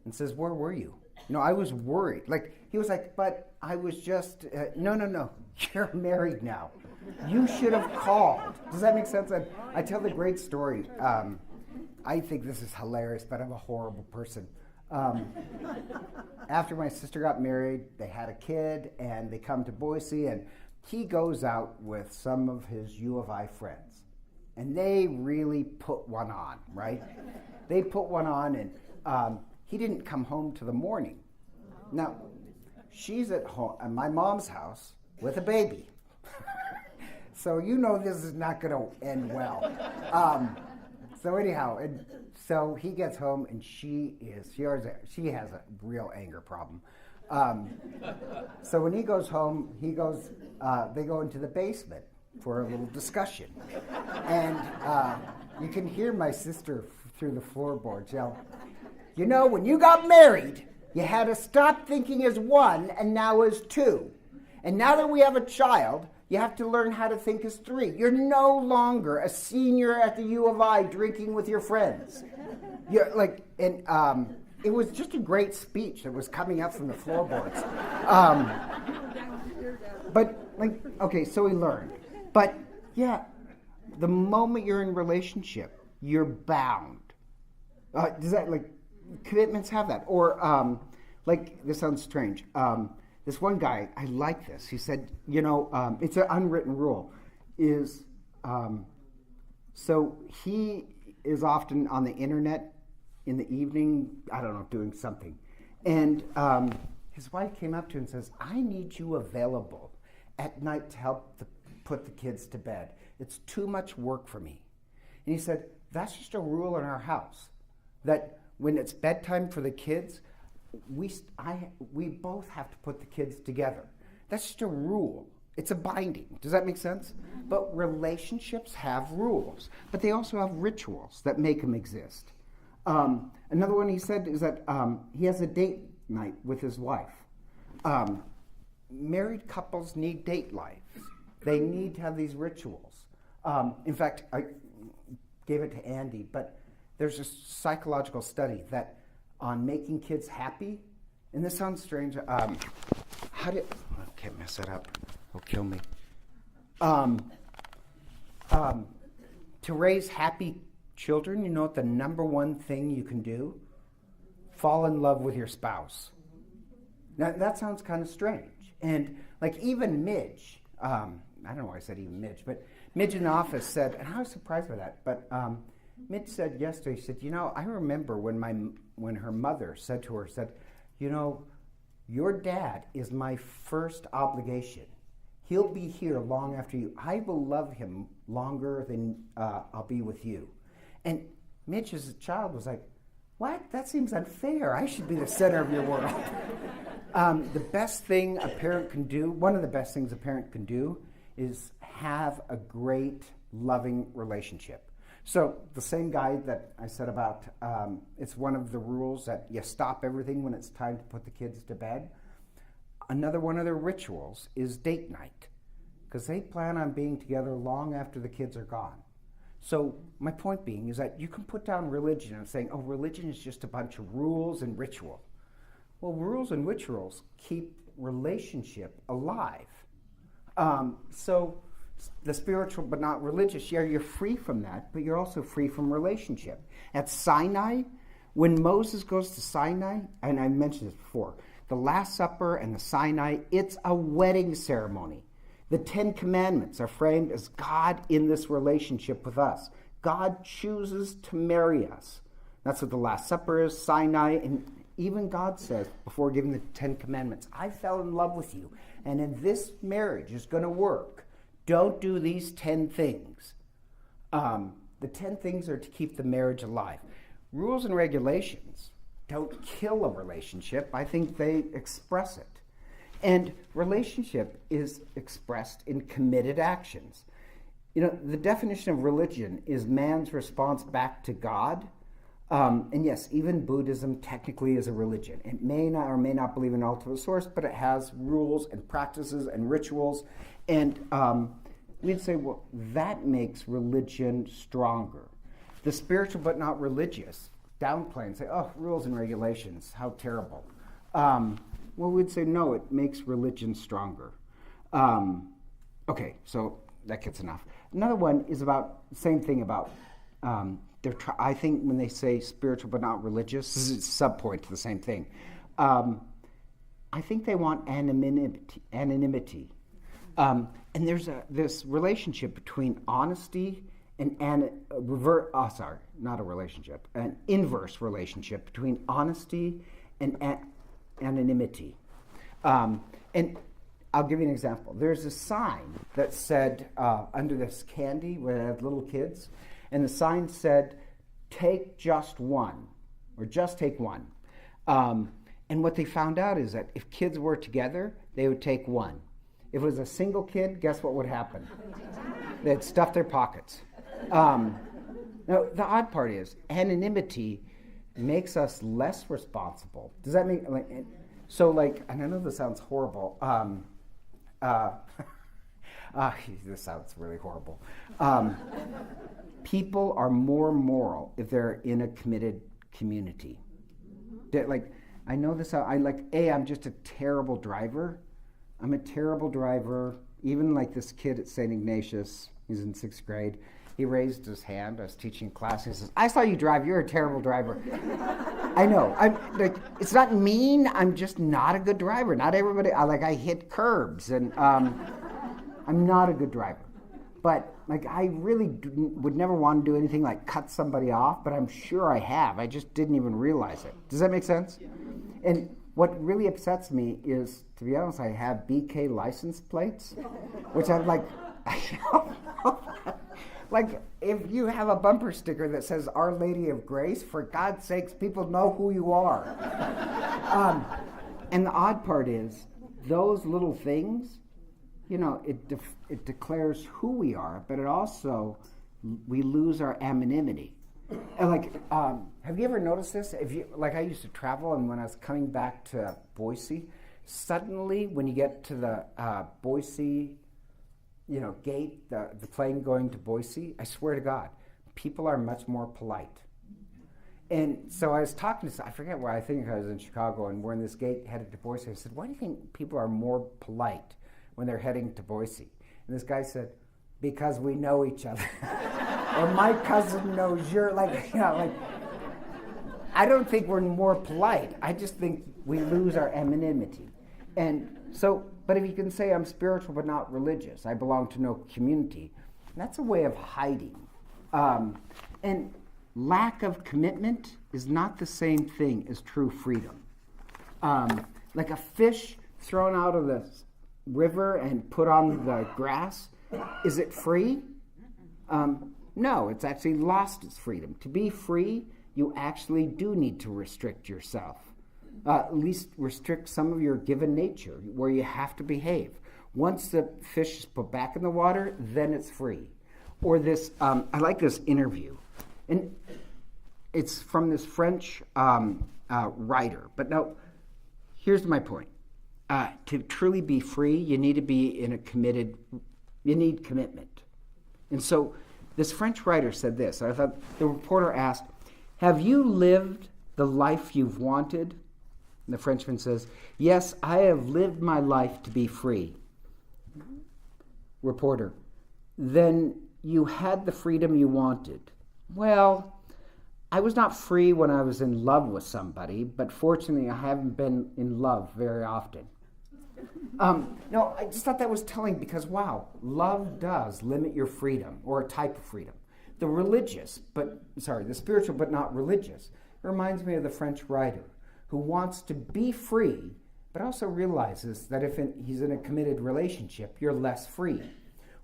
and says, where were you? I was worried. He was like, but I was just, no, you're married now. You should have called. Does that make sense? I tell the great story. I think this is hilarious, but I'm a horrible person. After my sister got married, they had a kid, and they come to Boise, and he goes out with some of his U of I friends. And they really put one on, right? They put one on, and he didn't come home till the morning. Now, she's at home at my mom's house with a baby. So this is not going to end well. So anyhow, so he gets home, and she has a real anger problem. So when he goes home, they go into the basement for a little discussion. And you can hear my sister through the floorboards yell, when you got married, you had to stop thinking as one and now as two. And now that we have a child, you have to learn how to think as three. You're no longer a senior at the U of I drinking with your friends. It was just a great speech that was coming up from the floorboards. So he learned. But yeah, the moment you're in relationship, you're bound. Does that commitments have that? Or this sounds strange. This one guy, I like this. He said, it's an unwritten rule. So he is often on the internet in the evening, I don't know, doing something. And his wife came up to him and says, I need you available at night to help put the kids to bed. It's too much work for me. And he said, that's just a rule in our house, that when it's bedtime for the kids, we both have to put the kids together. That's just a rule. It's a binding. Does that make sense? But relationships have rules, but they also have rituals that make them exist. Another one he said is that he has a date night with his wife. Married couples need date lives. They need to have these rituals. In fact, I gave it to Andy, but there's a psychological study that on making kids happy, and this sounds strange. I can't mess that up. It'll kill me. To raise happy children, you know what the number one thing you can do? Fall in love with your spouse. Now, that sounds kind of strange. And even Midge, I don't know why I said even Midge, but Midge in the office said, and I was surprised by that, but Midge said yesterday, he said, I remember when her mother said to her, your dad is my first obligation. He'll be here long after you. I will love him longer than I'll be with you. And Midge as a child was like, what? That seems unfair. I should be the center of your world. The best thing a parent can do, one of the best things a parent can do, is have a great, loving relationship. So the same guy that I said about, it's one of the rules that you stop everything when it's time to put the kids to bed. Another one of their rituals is date night, because they plan on being together long after the kids are gone. So my point being is that you can put down religion and saying, oh, religion is just a bunch of rules and ritual. Well, rules and rituals keep relationship alive. So the spiritual but not religious, yeah, you're free from that, but you're also free from relationship. At Sinai, when Moses goes to Sinai, and I mentioned this before, the Last Supper and the Sinai, it's a wedding ceremony. The Ten Commandments are framed as God in this relationship with us. God chooses to marry us. That's what the Last Supper is, Sinai, and even God says, before giving the Ten Commandments, I fell in love with you, and in this marriage is going to work. Don't do these 10 things. The 10 things are to keep the marriage alive. Rules and regulations don't kill a relationship. I think they express it. And relationship is expressed in committed actions. You know, the definition of religion is man's response back to God. And yes, even Buddhism technically is a religion. It may not or may not believe in ultimate source, but it has rules and practices and rituals. And we'd say, well, that makes religion stronger. The spiritual but not religious downplay and say, oh, rules and regulations, how terrible. Well, we'd say, no, it makes religion stronger. Okay, so that gets enough. Another one is about, same thing about, I think when they say spiritual but not religious, this is a sub-point to the same thing. I think they want anonymity. And there's this relationship between honesty and an inverse relationship between honesty and anonymity. And I'll give you an example. There's a sign that said, under this candy where they have little kids, and the sign said, take just one, or just take one. And what they found out is that if kids were together, they would take one. If it was a single kid, guess what would happen? They'd stuff their pockets. Now, the odd part is, anonymity makes us less responsible. Does that mean, and I know this sounds horrible. This sounds really horrible. People are more moral if they're in a committed community. I know this, I'm just a terrible driver. I'm a terrible driver. Even like this kid at St. Ignatius, he's in 6th grade. He raised his hand. I was teaching class. He says, I saw you drive. You're a terrible driver. I know. It's not mean. I'm just not a good driver. Not everybody, I hit curbs. And I'm not a good driver. But I really would never want to do anything like cut somebody off, but I'm sure I have. I just didn't even realize it. Does that make sense? Yeah. And what really upsets me is, to be honest, I have BK license plates, which I'm if you have a bumper sticker that says Our Lady of Grace, for God's sakes, people know who you are. And the odd part is, those little things, it declares who we are, but it also, we lose our anonymity. And have you ever noticed this? I used to travel, and when I was coming back to Boise, suddenly when you get to the Boise, gate, the plane going to Boise, I swear to God, people are much more polite. And so I was talking to, I forget where, I think I was in Chicago, and we're in this gate headed to Boise. I said, why do you think people are more polite when they're heading to Boise? And this guy said, because we know each other. Or my cousin knows you're I don't think we're more polite. I just think we lose our anonymity. And so, but if you can say I'm spiritual but not religious, I belong to no community, that's a way of hiding. And lack of commitment is not the same thing as true freedom. Like a fish thrown out of the river and put on the grass, is it free? No, it's actually lost its freedom. To be free, you actually do need to restrict yourself. At least restrict some of your given nature, where you have to behave. Once the fish is put back in the water, then it's free. Or this, I like this interview. And it's from this French writer. But now, here's my point. To truly be free, you need to be you need commitment. And so this French writer said this. I thought the reporter asked, have you lived the life you've wanted? And the Frenchman says, yes, I have lived my life to be free. Reporter, then you had the freedom you wanted. Well, I was not free when I was in love with somebody, but fortunately I haven't been in love very often. No, I just thought that was telling because, wow, love does limit your freedom, or a type of freedom. The spiritual but not religious. It reminds me of the French writer who wants to be free, but also realizes that if he's in a committed relationship, you're less free.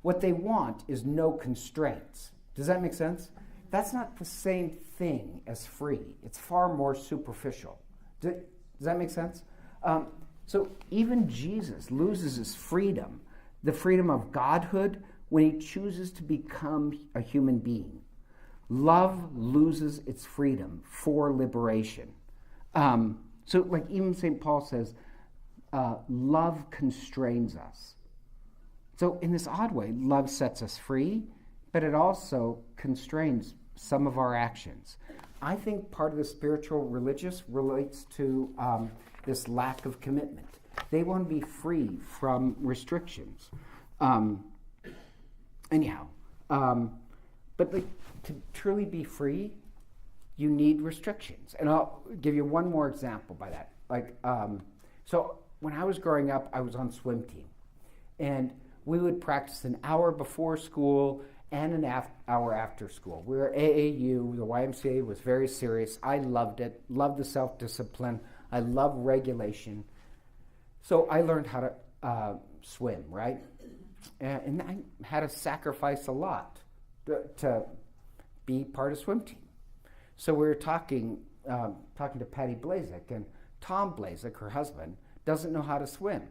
What they want is no constraints. Does that make sense? That's not the same thing as free. It's far more superficial. Does that make sense? So even Jesus loses his freedom, the freedom of godhood, when he chooses to become a human being. Love loses its freedom for liberation. So like even St. Paul says, love constrains us. So in this odd way, love sets us free, but it also constrains some of our actions. I think part of the spiritual religious relates to this lack of commitment. They want to be free from restrictions. But to truly be free, you need restrictions. And I'll give you one more example by that. So when I was growing up, I was on swim team. And we would practice an hour before school and an hour after school. We were AAU. The YMCA was very serious. I loved it, loved the self-discipline. I love regulation. So I learned how to swim, right? And I had to sacrifice a lot to be part of swim team. So we were talking to Patty Blazek, and Tom Blazek, her husband, doesn't know how to swim.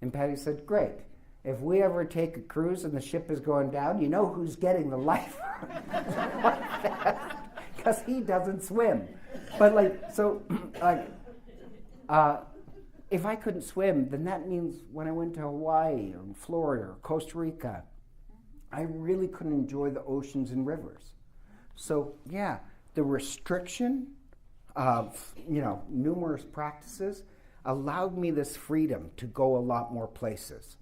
And Patty said, great. If we ever take a cruise and the ship is going down, you know who's getting the life because he doesn't swim. But if I couldn't swim, then that means when I went to Hawaii or Florida or Costa Rica, I really couldn't enjoy the oceans and rivers. So yeah, the restriction of numerous practices allowed me this freedom to go a lot more places.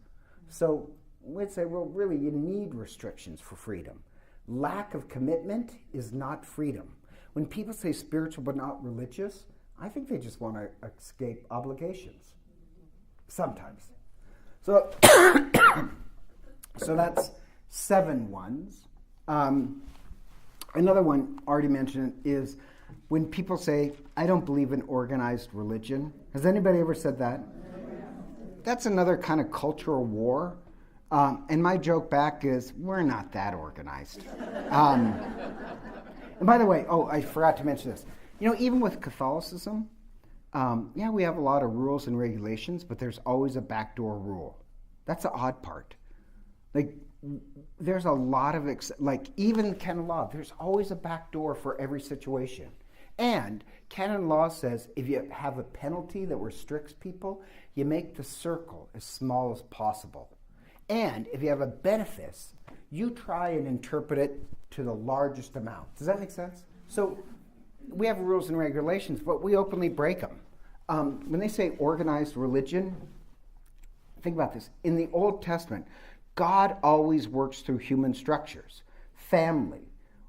So we'd say, well, really, you need restrictions for freedom. Lack of commitment is not freedom. When people say spiritual but not religious, I think they just want to escape obligations. Sometimes. So, so that's 7 ones. Another one already mentioned is when people say, I don't believe in organized religion. Has anybody ever said that? That's another kind of cultural war. And my joke back is, we're not that organized. And by the way, I forgot to mention this. Even with Catholicism, we have a lot of rules and regulations, but there's always a backdoor rule. That's the odd part. There's a lot of, even canon law, there's always a backdoor for every situation. And canon law says if you have a penalty that restricts people, you make the circle as small as possible. And if you have a benefice, you try and interpret it to the largest amount. Does that make sense? So we have rules and regulations, but we openly break them. When they say organized religion, think about this. In the Old Testament, God always works through human structures, family,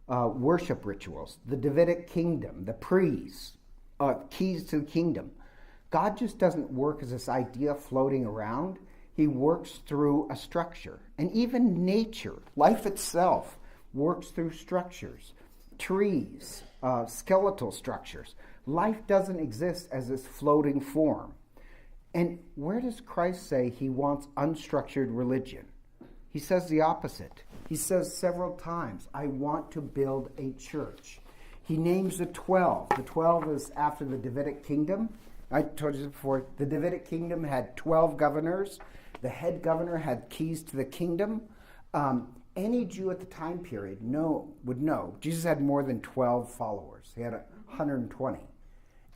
worship rituals, the Davidic kingdom, the priests, keys to the kingdom. God just doesn't work as this idea floating around. He works through a structure. And even nature, life itself, works through structures. Trees, skeletal structures. Life doesn't exist as this floating form. And where does Christ say he wants unstructured religion? He says the opposite. He says several times, I want to build a church. He names the 12. The 12 is after the Davidic kingdom. I told you before, the Davidic kingdom had 12 governors. The head governor had keys to the kingdom. any Jew at the time period would know. Jesus had more than 12 followers. He had 120.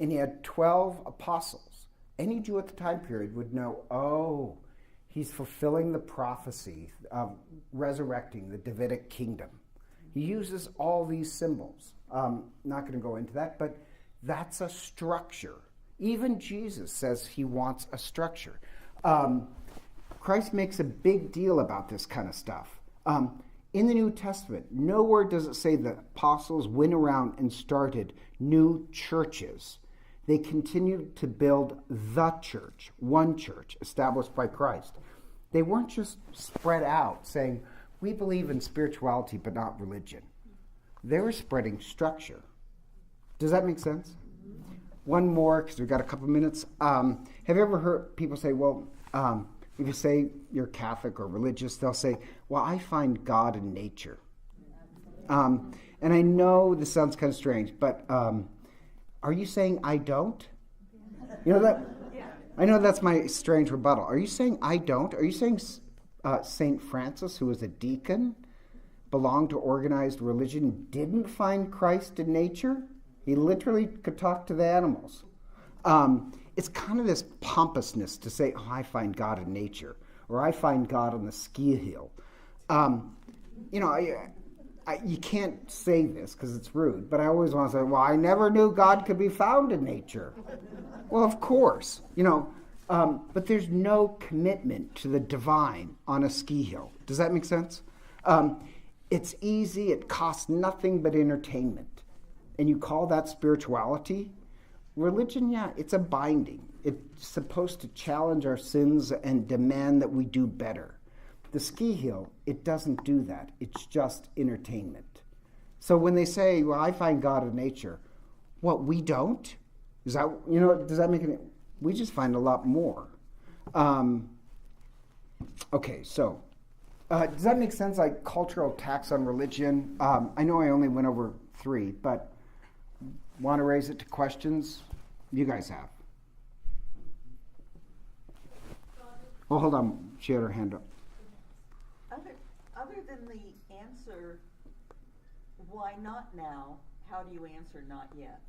And he had 12 apostles. Any Jew at the time period would know, oh, he's fulfilling the prophecy of resurrecting the Davidic kingdom. He uses all these symbols. Not going to go into that, but that's a structure. Even Jesus says he wants a structure. Christ makes a big deal about this kind of stuff. In the New Testament, nowhere does it say the apostles went around and started new churches. They continued to build the church, one church, established by Christ. They weren't just spread out saying, we believe in spirituality but not religion. They were spreading structure. Does that make sense? One more, because we've got a couple minutes. Have you ever heard people say, well, if you say you're Catholic or religious, they'll say, well, I find God in nature. And I know this sounds kind of strange, but are you saying I don't? You know that? I know that's my strange rebuttal. Are you saying I don't? Are you saying St. Francis, who was a deacon, belonged to organized religion, didn't find Christ in nature? He literally could talk to the animals. It's kind of this pompousness to say, oh, I find God in nature, or I find God on the ski hill. You can't say this because it's rude, but I always want to say, well, I never knew God could be found in nature. Well, of course, but there's no commitment to the divine on a ski hill. Does that make sense? It's easy. It costs nothing but entertainment. And you call that spirituality? Religion, yeah, it's a binding. It's supposed to challenge our sins and demand that we do better. The ski hill, it doesn't do that. It's just entertainment. So when they say, well, I find God in nature, what, we don't? Is that, does that make it? We just find a lot more. Okay, so does that make sense, like cultural attacks on religion? I know I only went over 3, but want to raise it to questions? You guys have. Oh, hold on. She had her hand up. Other than the answer, why not now, how do you answer not yet?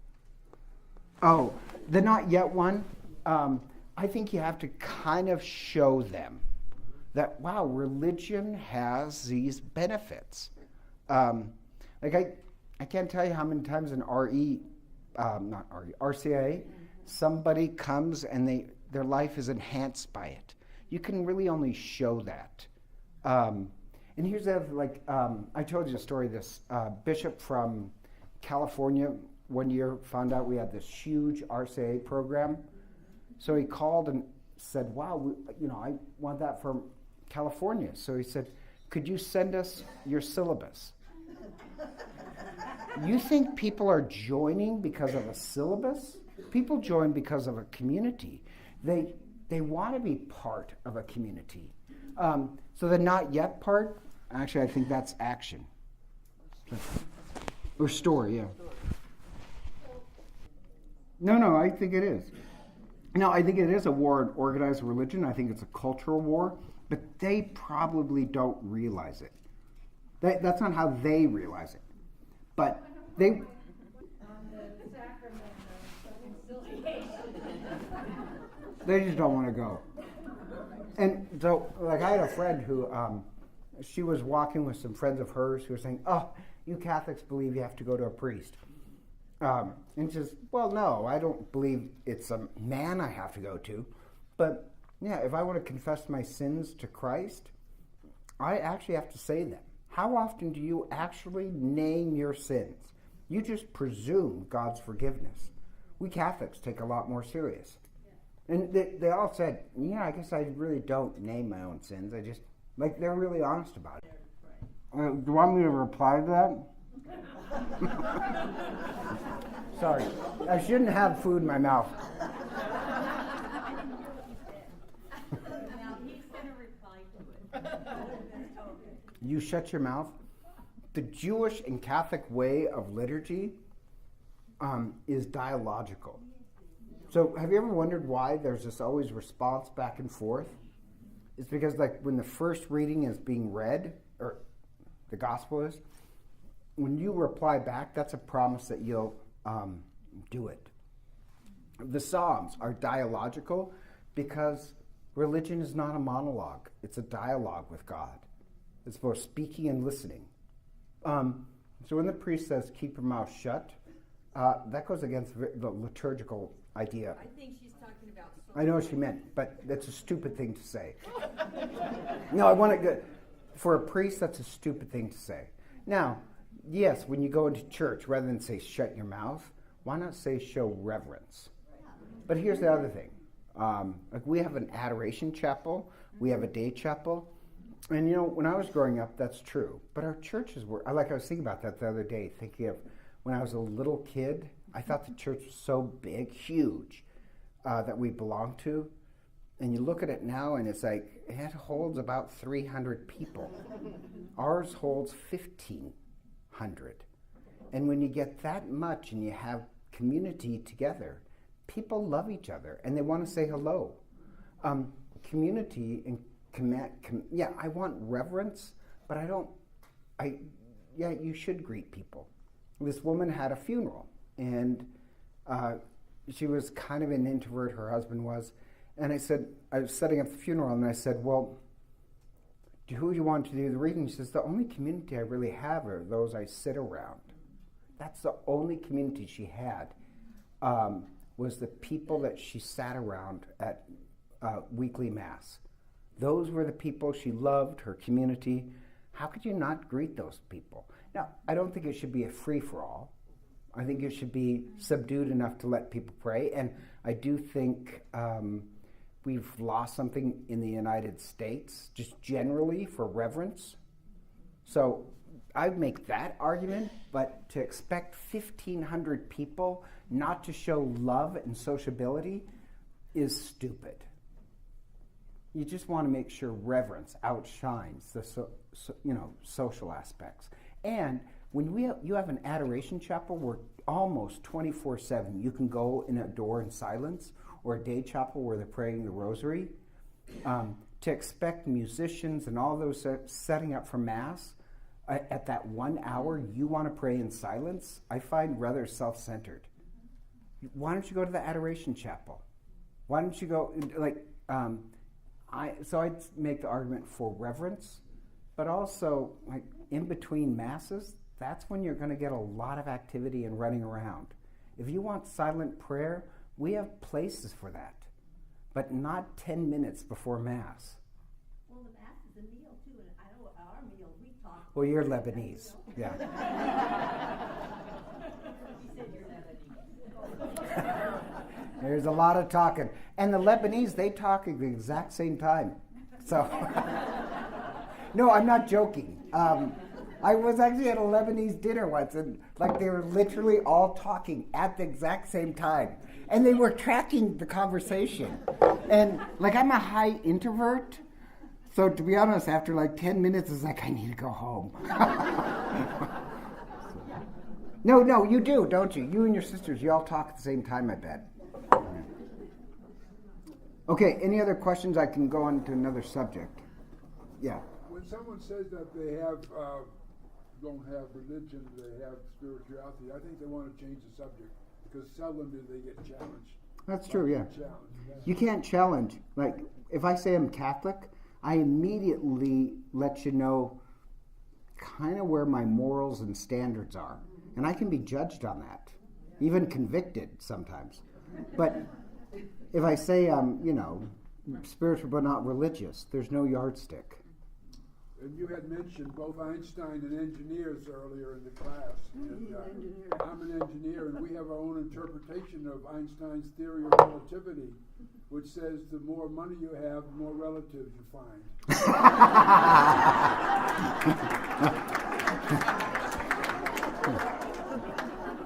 Oh, the not yet one, I think you have to kind of show them that, wow, religion has these benefits. I can't tell you how many times in RCA, somebody comes and their life is enhanced by it. You can really only show that. And here's the other, I told you a story, this bishop from California one year found out we had this huge RCA program. So he called and said, wow, I want that from California. So he said, could you send us your syllabus? You think people are joining because of a syllabus? People join because of a community. They want to be part of a community. So the not yet part, actually, I think that's action. Or story, yeah. No, I think it is. No, I think it is a war on organized religion. I think it's a cultural war, but they probably don't realize it. That's not how they realize it. But they... They just don't want to go. And so, I had a friend who, she was walking with some friends of hers who were saying, oh, you Catholics believe you have to go to a priest. And she says, well, no, I don't believe it's a man I have to go to. But, yeah, if I want to confess my sins to Christ, I actually have to say them. How often do you actually name your sins? You just presume God's forgiveness. We Catholics take a lot more serious. And they all said, yeah, I guess I really don't name my own sins. I just, they're really honest about it. Do you want me to reply to that? Sorry. I shouldn't have food in my mouth. Now he's going to reply to it. You shut your mouth. The Jewish and Catholic way of liturgy is dialogical. So have you ever wondered why there's this always response back and forth? It's because when the first reading is being read, or the gospel is, when you reply back, that's a promise that you'll do it. The Psalms are dialogical because religion is not a monologue. It's a dialogue with God. It's both speaking and listening. So when the priest says, keep your mouth shut, that goes against the liturgical idea. I think she's talking about... I know what she meant, but that's a stupid thing to say. No, I want to go... For a priest, that's a stupid thing to say. Now, yes, when you go into church, rather than say shut your mouth, why not say show reverence? But here's the other thing. Like we have an adoration chapel, we have a day chapel, and when I was growing up, that's true. But our churches were, I was thinking about that the other day, thinking of when I was a little kid, I thought the church was so big, huge, that we belonged to. And you look at it now and it's like, it holds about 300 people. Ours holds 1,500. And when you get that much and you have community together, people love each other and they want to say hello. Community and I want reverence, but you should greet people. This woman had a funeral and she was kind of an introvert, her husband was. And I was setting up the funeral and I said, well, who do you want to do the reading? She says, the only community I really have are those I sit around. That's the only community she had, was the people that she sat around at weekly mass. Those were the people she loved, her community. How could you not greet those people? Now, I don't think it should be a free-for-all. I think it should be subdued enough to let people pray. And I do think we've lost something in the United States, just generally, for reverence. So I'd make that argument, but to expect 1,500 people not to show love and sociability is stupid. You just want to make sure reverence outshines the social aspects. And when you have an adoration chapel where almost 24/7 you can go in a door in silence, or a day chapel where they're praying the rosary, to expect musicians and all those setting up for Mass at that 1 hour you want to pray in silence, I find rather self-centered. Why don't you go to the adoration chapel? Why don't you go, so I'd make the argument for reverence, but also in between Masses, that's when you're going to get a lot of activity and running around. If you want silent prayer, we have places for that, but not 10 minutes before Mass. Well, the Mass is a meal, too, and I know our meal, we talk... Well, you're Lebanese, yeah. You said you're Lebanese. There's a lot of talking. And the Lebanese, they talk at the exact same time. So, no, I'm not joking. I was actually at a Lebanese dinner once, and they were literally all talking at the exact same time. And they were tracking the conversation. And I'm a high introvert, so to be honest, after 10 minutes, it's I need to go home. No, you do, don't you? You and your sisters, you all talk at the same time, I bet. Okay, any other questions? I can go on to another subject. Yeah. When someone says that they don't have religion, they have spirituality, I think they want to change the subject because seldom do they get challenged. That's true, yeah. You can't challenge. If I say I'm Catholic, I immediately let you know kind of where my morals and standards are. And I can be judged on that, even convicted sometimes. But if I say I'm, spiritual but not religious, there's no yardstick. And you had mentioned both Einstein and engineers earlier in the class. And, I'm an engineer, and we have our own interpretation of Einstein's theory of relativity, which says the more money you have, the more relatives you find.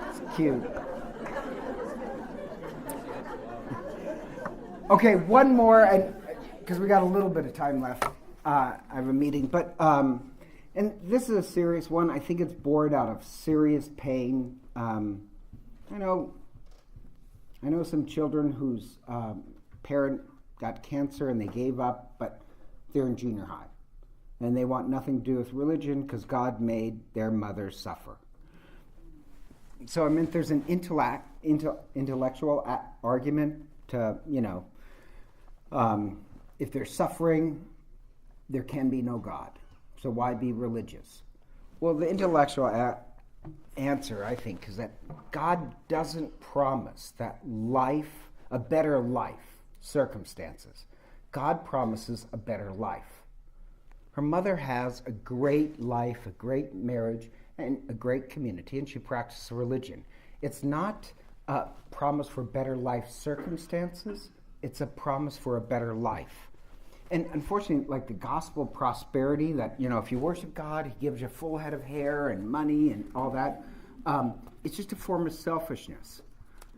It's cute. Okay, one more, because we got a little bit of time left. I have a meeting, but and this is a serious one. I think it's born out of serious pain. I know some children whose parent got cancer and they gave up, but they're in junior high, and they want nothing to do with religion because God made their mother suffer. So I mean, there's an intellectual argument to, if they're suffering, there can be no God. So why be religious? Well, the intellectual answer, I think, is that God doesn't promise that life, a better life, circumstances. God promises a better life. Her mother has a great life, a great marriage, and a great community, and she practices religion. It's not a promise for better life circumstances, it's a promise for a better life. And unfortunately, like the gospel prosperity, that, if you worship God, he gives you a full head of hair and money and all that, it's just a form of selfishness.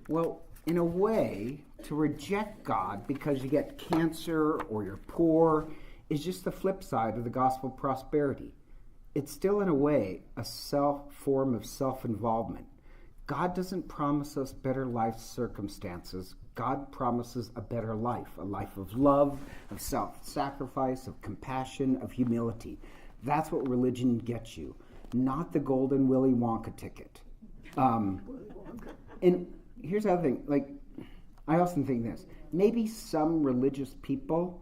Well, in a way, to reject God because you get cancer or you're poor is just the flip side of the gospel prosperity. It's still, in a way, a form of self-involvement. God doesn't promise us better life circumstances. God promises a better life, a life of love, of self-sacrifice, of compassion, of humility. That's what religion gets you, not the golden Willy Wonka ticket. And here's the other thing, I also think this. Maybe some religious people,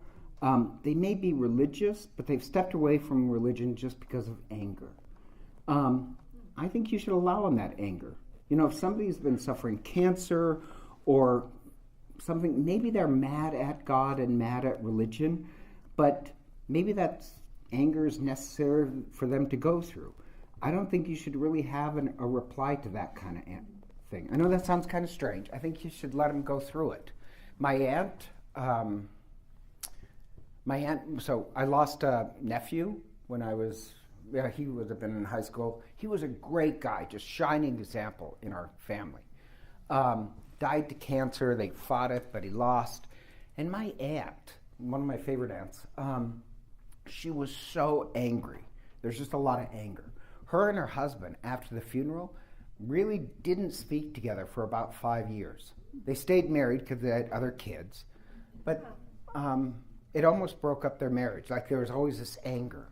they may be religious, but they've stepped away from religion just because of anger. I think you should allow them that anger. If somebody's been suffering cancer or something, maybe they're mad at God and mad at religion, but maybe that anger is necessary for them to go through. I don't think you should really have a reply to that kind of thing. I know that sounds kind of strange. I think you should let them go through it. My aunt, so I lost a nephew when I was, he would have been in high school. He was a great guy, just shining example in our family. Died to cancer, they fought it, but he lost. And my aunt, one of my favorite aunts, she was so angry. There's just a lot of anger. Her and her husband, after the funeral, really didn't speak together for about 5 years. They stayed married because they had other kids, but it almost broke up their marriage. There was always this anger.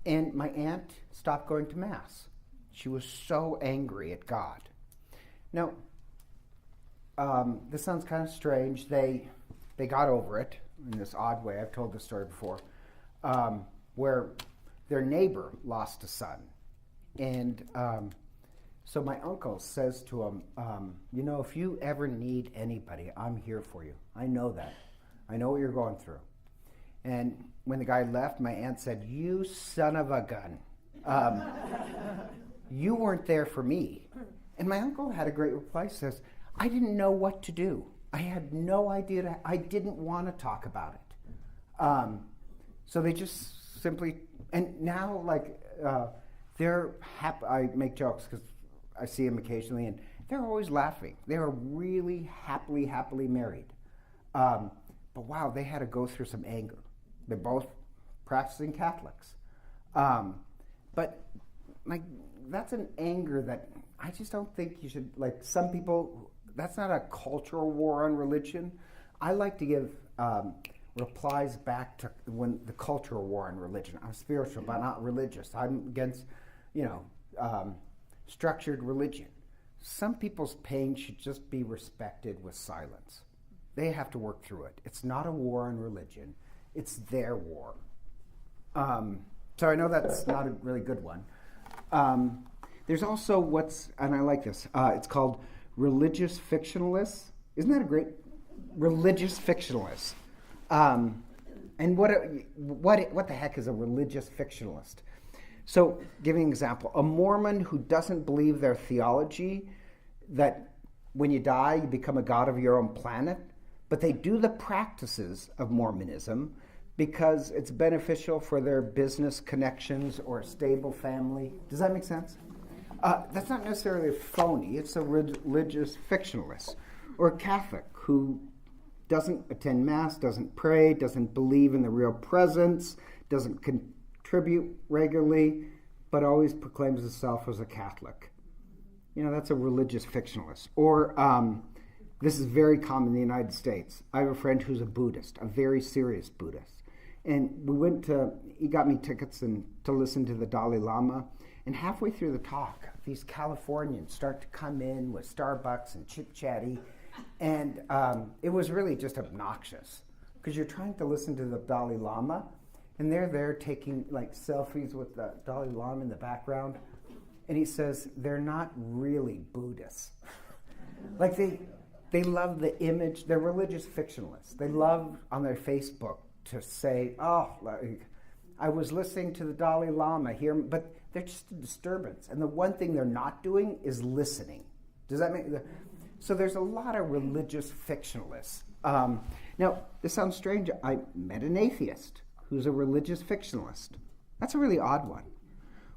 And my aunt stopped going to Mass. She was so angry at God. Now, this sounds kind of strange. They got over it in this odd way. I've told this story before, where their neighbor lost a son. And so my uncle says to him, if you ever need anybody, I'm here for you. I know that. I know what you're going through. And when the guy left, my aunt said, "You son of a gun. You weren't there for me." And my uncle had a great reply. He says, "I didn't know what to do. I had no idea. I didn't want to talk about it." So they just simply, and now they're happy. I make jokes because I see them occasionally, and they're always laughing. They are really happily married. But wow, they had to go through some anger. They're both practicing Catholics. But that's an anger that I just don't think you should, some people, that's not a cultural war on religion. I like to give replies back to when the cultural war on religion. I'm spiritual, but not religious. I'm against, structured religion. Some people's pain should just be respected with silence. They have to work through it. It's not a war on religion. It's their war. So I know that's not a really good one. There's also and I like this, it's called religious fictionalists. Isn't that a great, religious fictionalist? And what the heck is a religious fictionalist? So, giving an example, a Mormon who doesn't believe their theology, that when you die, you become a god of your own planet, but they do the practices of Mormonism because it's beneficial for their business connections or a stable family. Does that make sense? That's not necessarily a phony. It's a religious fictionalist. Or a Catholic who doesn't attend Mass, doesn't pray, doesn't believe in the real presence, doesn't contribute regularly, but always proclaims himself as a Catholic. That's a religious fictionalist. Or this is very common in the United States. I have a friend who's a Buddhist, a very serious Buddhist. And he got me tickets to listen to the Dalai Lama. And halfway through the talk, these Californians start to come in with Starbucks and chit-chatty. And it was really just obnoxious because you're trying to listen to the Dalai Lama, and they're there taking like selfies with the Dalai Lama in the background. And he says, they're not really Buddhists. Like they love the image. They're religious fictionalists. They love on their Facebook to say, like, I was listening to the Dalai Lama here, but they're just a disturbance. And the one thing they're not doing is listening. Does that make sense? So there's a lot of religious fictionalists. Now, this sounds strange. I met an atheist who's a religious fictionalist. That's a really odd one.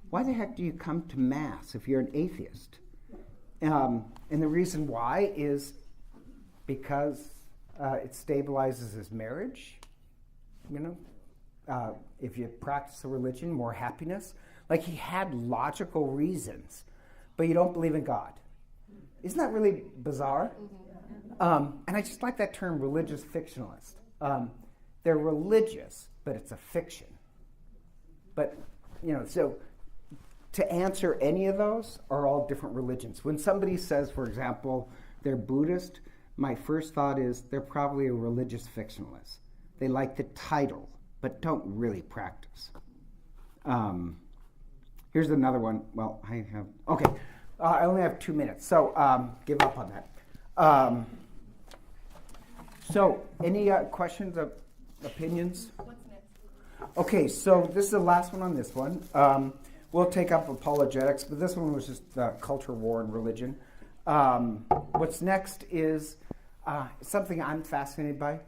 Why the heck do you come to Mass if you're an atheist? And the reason why is because it stabilizes his marriage. If you practice a religion, more happiness. Like, he had logical reasons, but you don't believe in God. Isn't that really bizarre? And I just like that term, religious fictionalist. They're religious, but it's a fiction. But, so to answer any of those are all different religions. When somebody says, for example, they're Buddhist, my first thought is they're probably a religious fictionalist. They like the title, but don't really practice. Here's another one. Well, I only have 2 minutes, so give up on that. So any questions or opinions? What's next? Okay, so this is the last one on this one. We'll take up apologetics, but this one was just culture, war, and religion. What's next is something I'm fascinated by,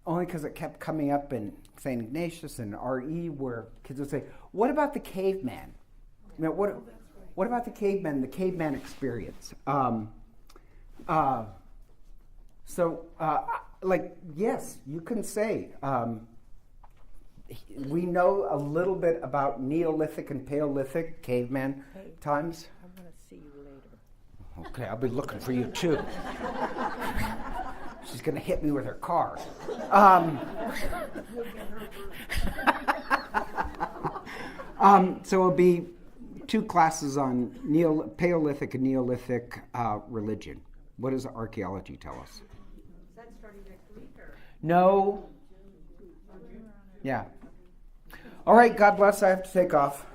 only because it kept coming up in St. Ignatius and R.E., where kids would say, what about the caveman? What about the caveman experience? Yes, you can say, we know a little bit about Neolithic and Paleolithic caveman times. I'm going to see you later. Okay, I'll be looking for you too. She's going to hit me with her car. So it'll be 2 classes on Paleolithic and Neolithic religion. What does archaeology tell us? Is that starting next week or? No. Yeah. All right, God bless. I have to take off.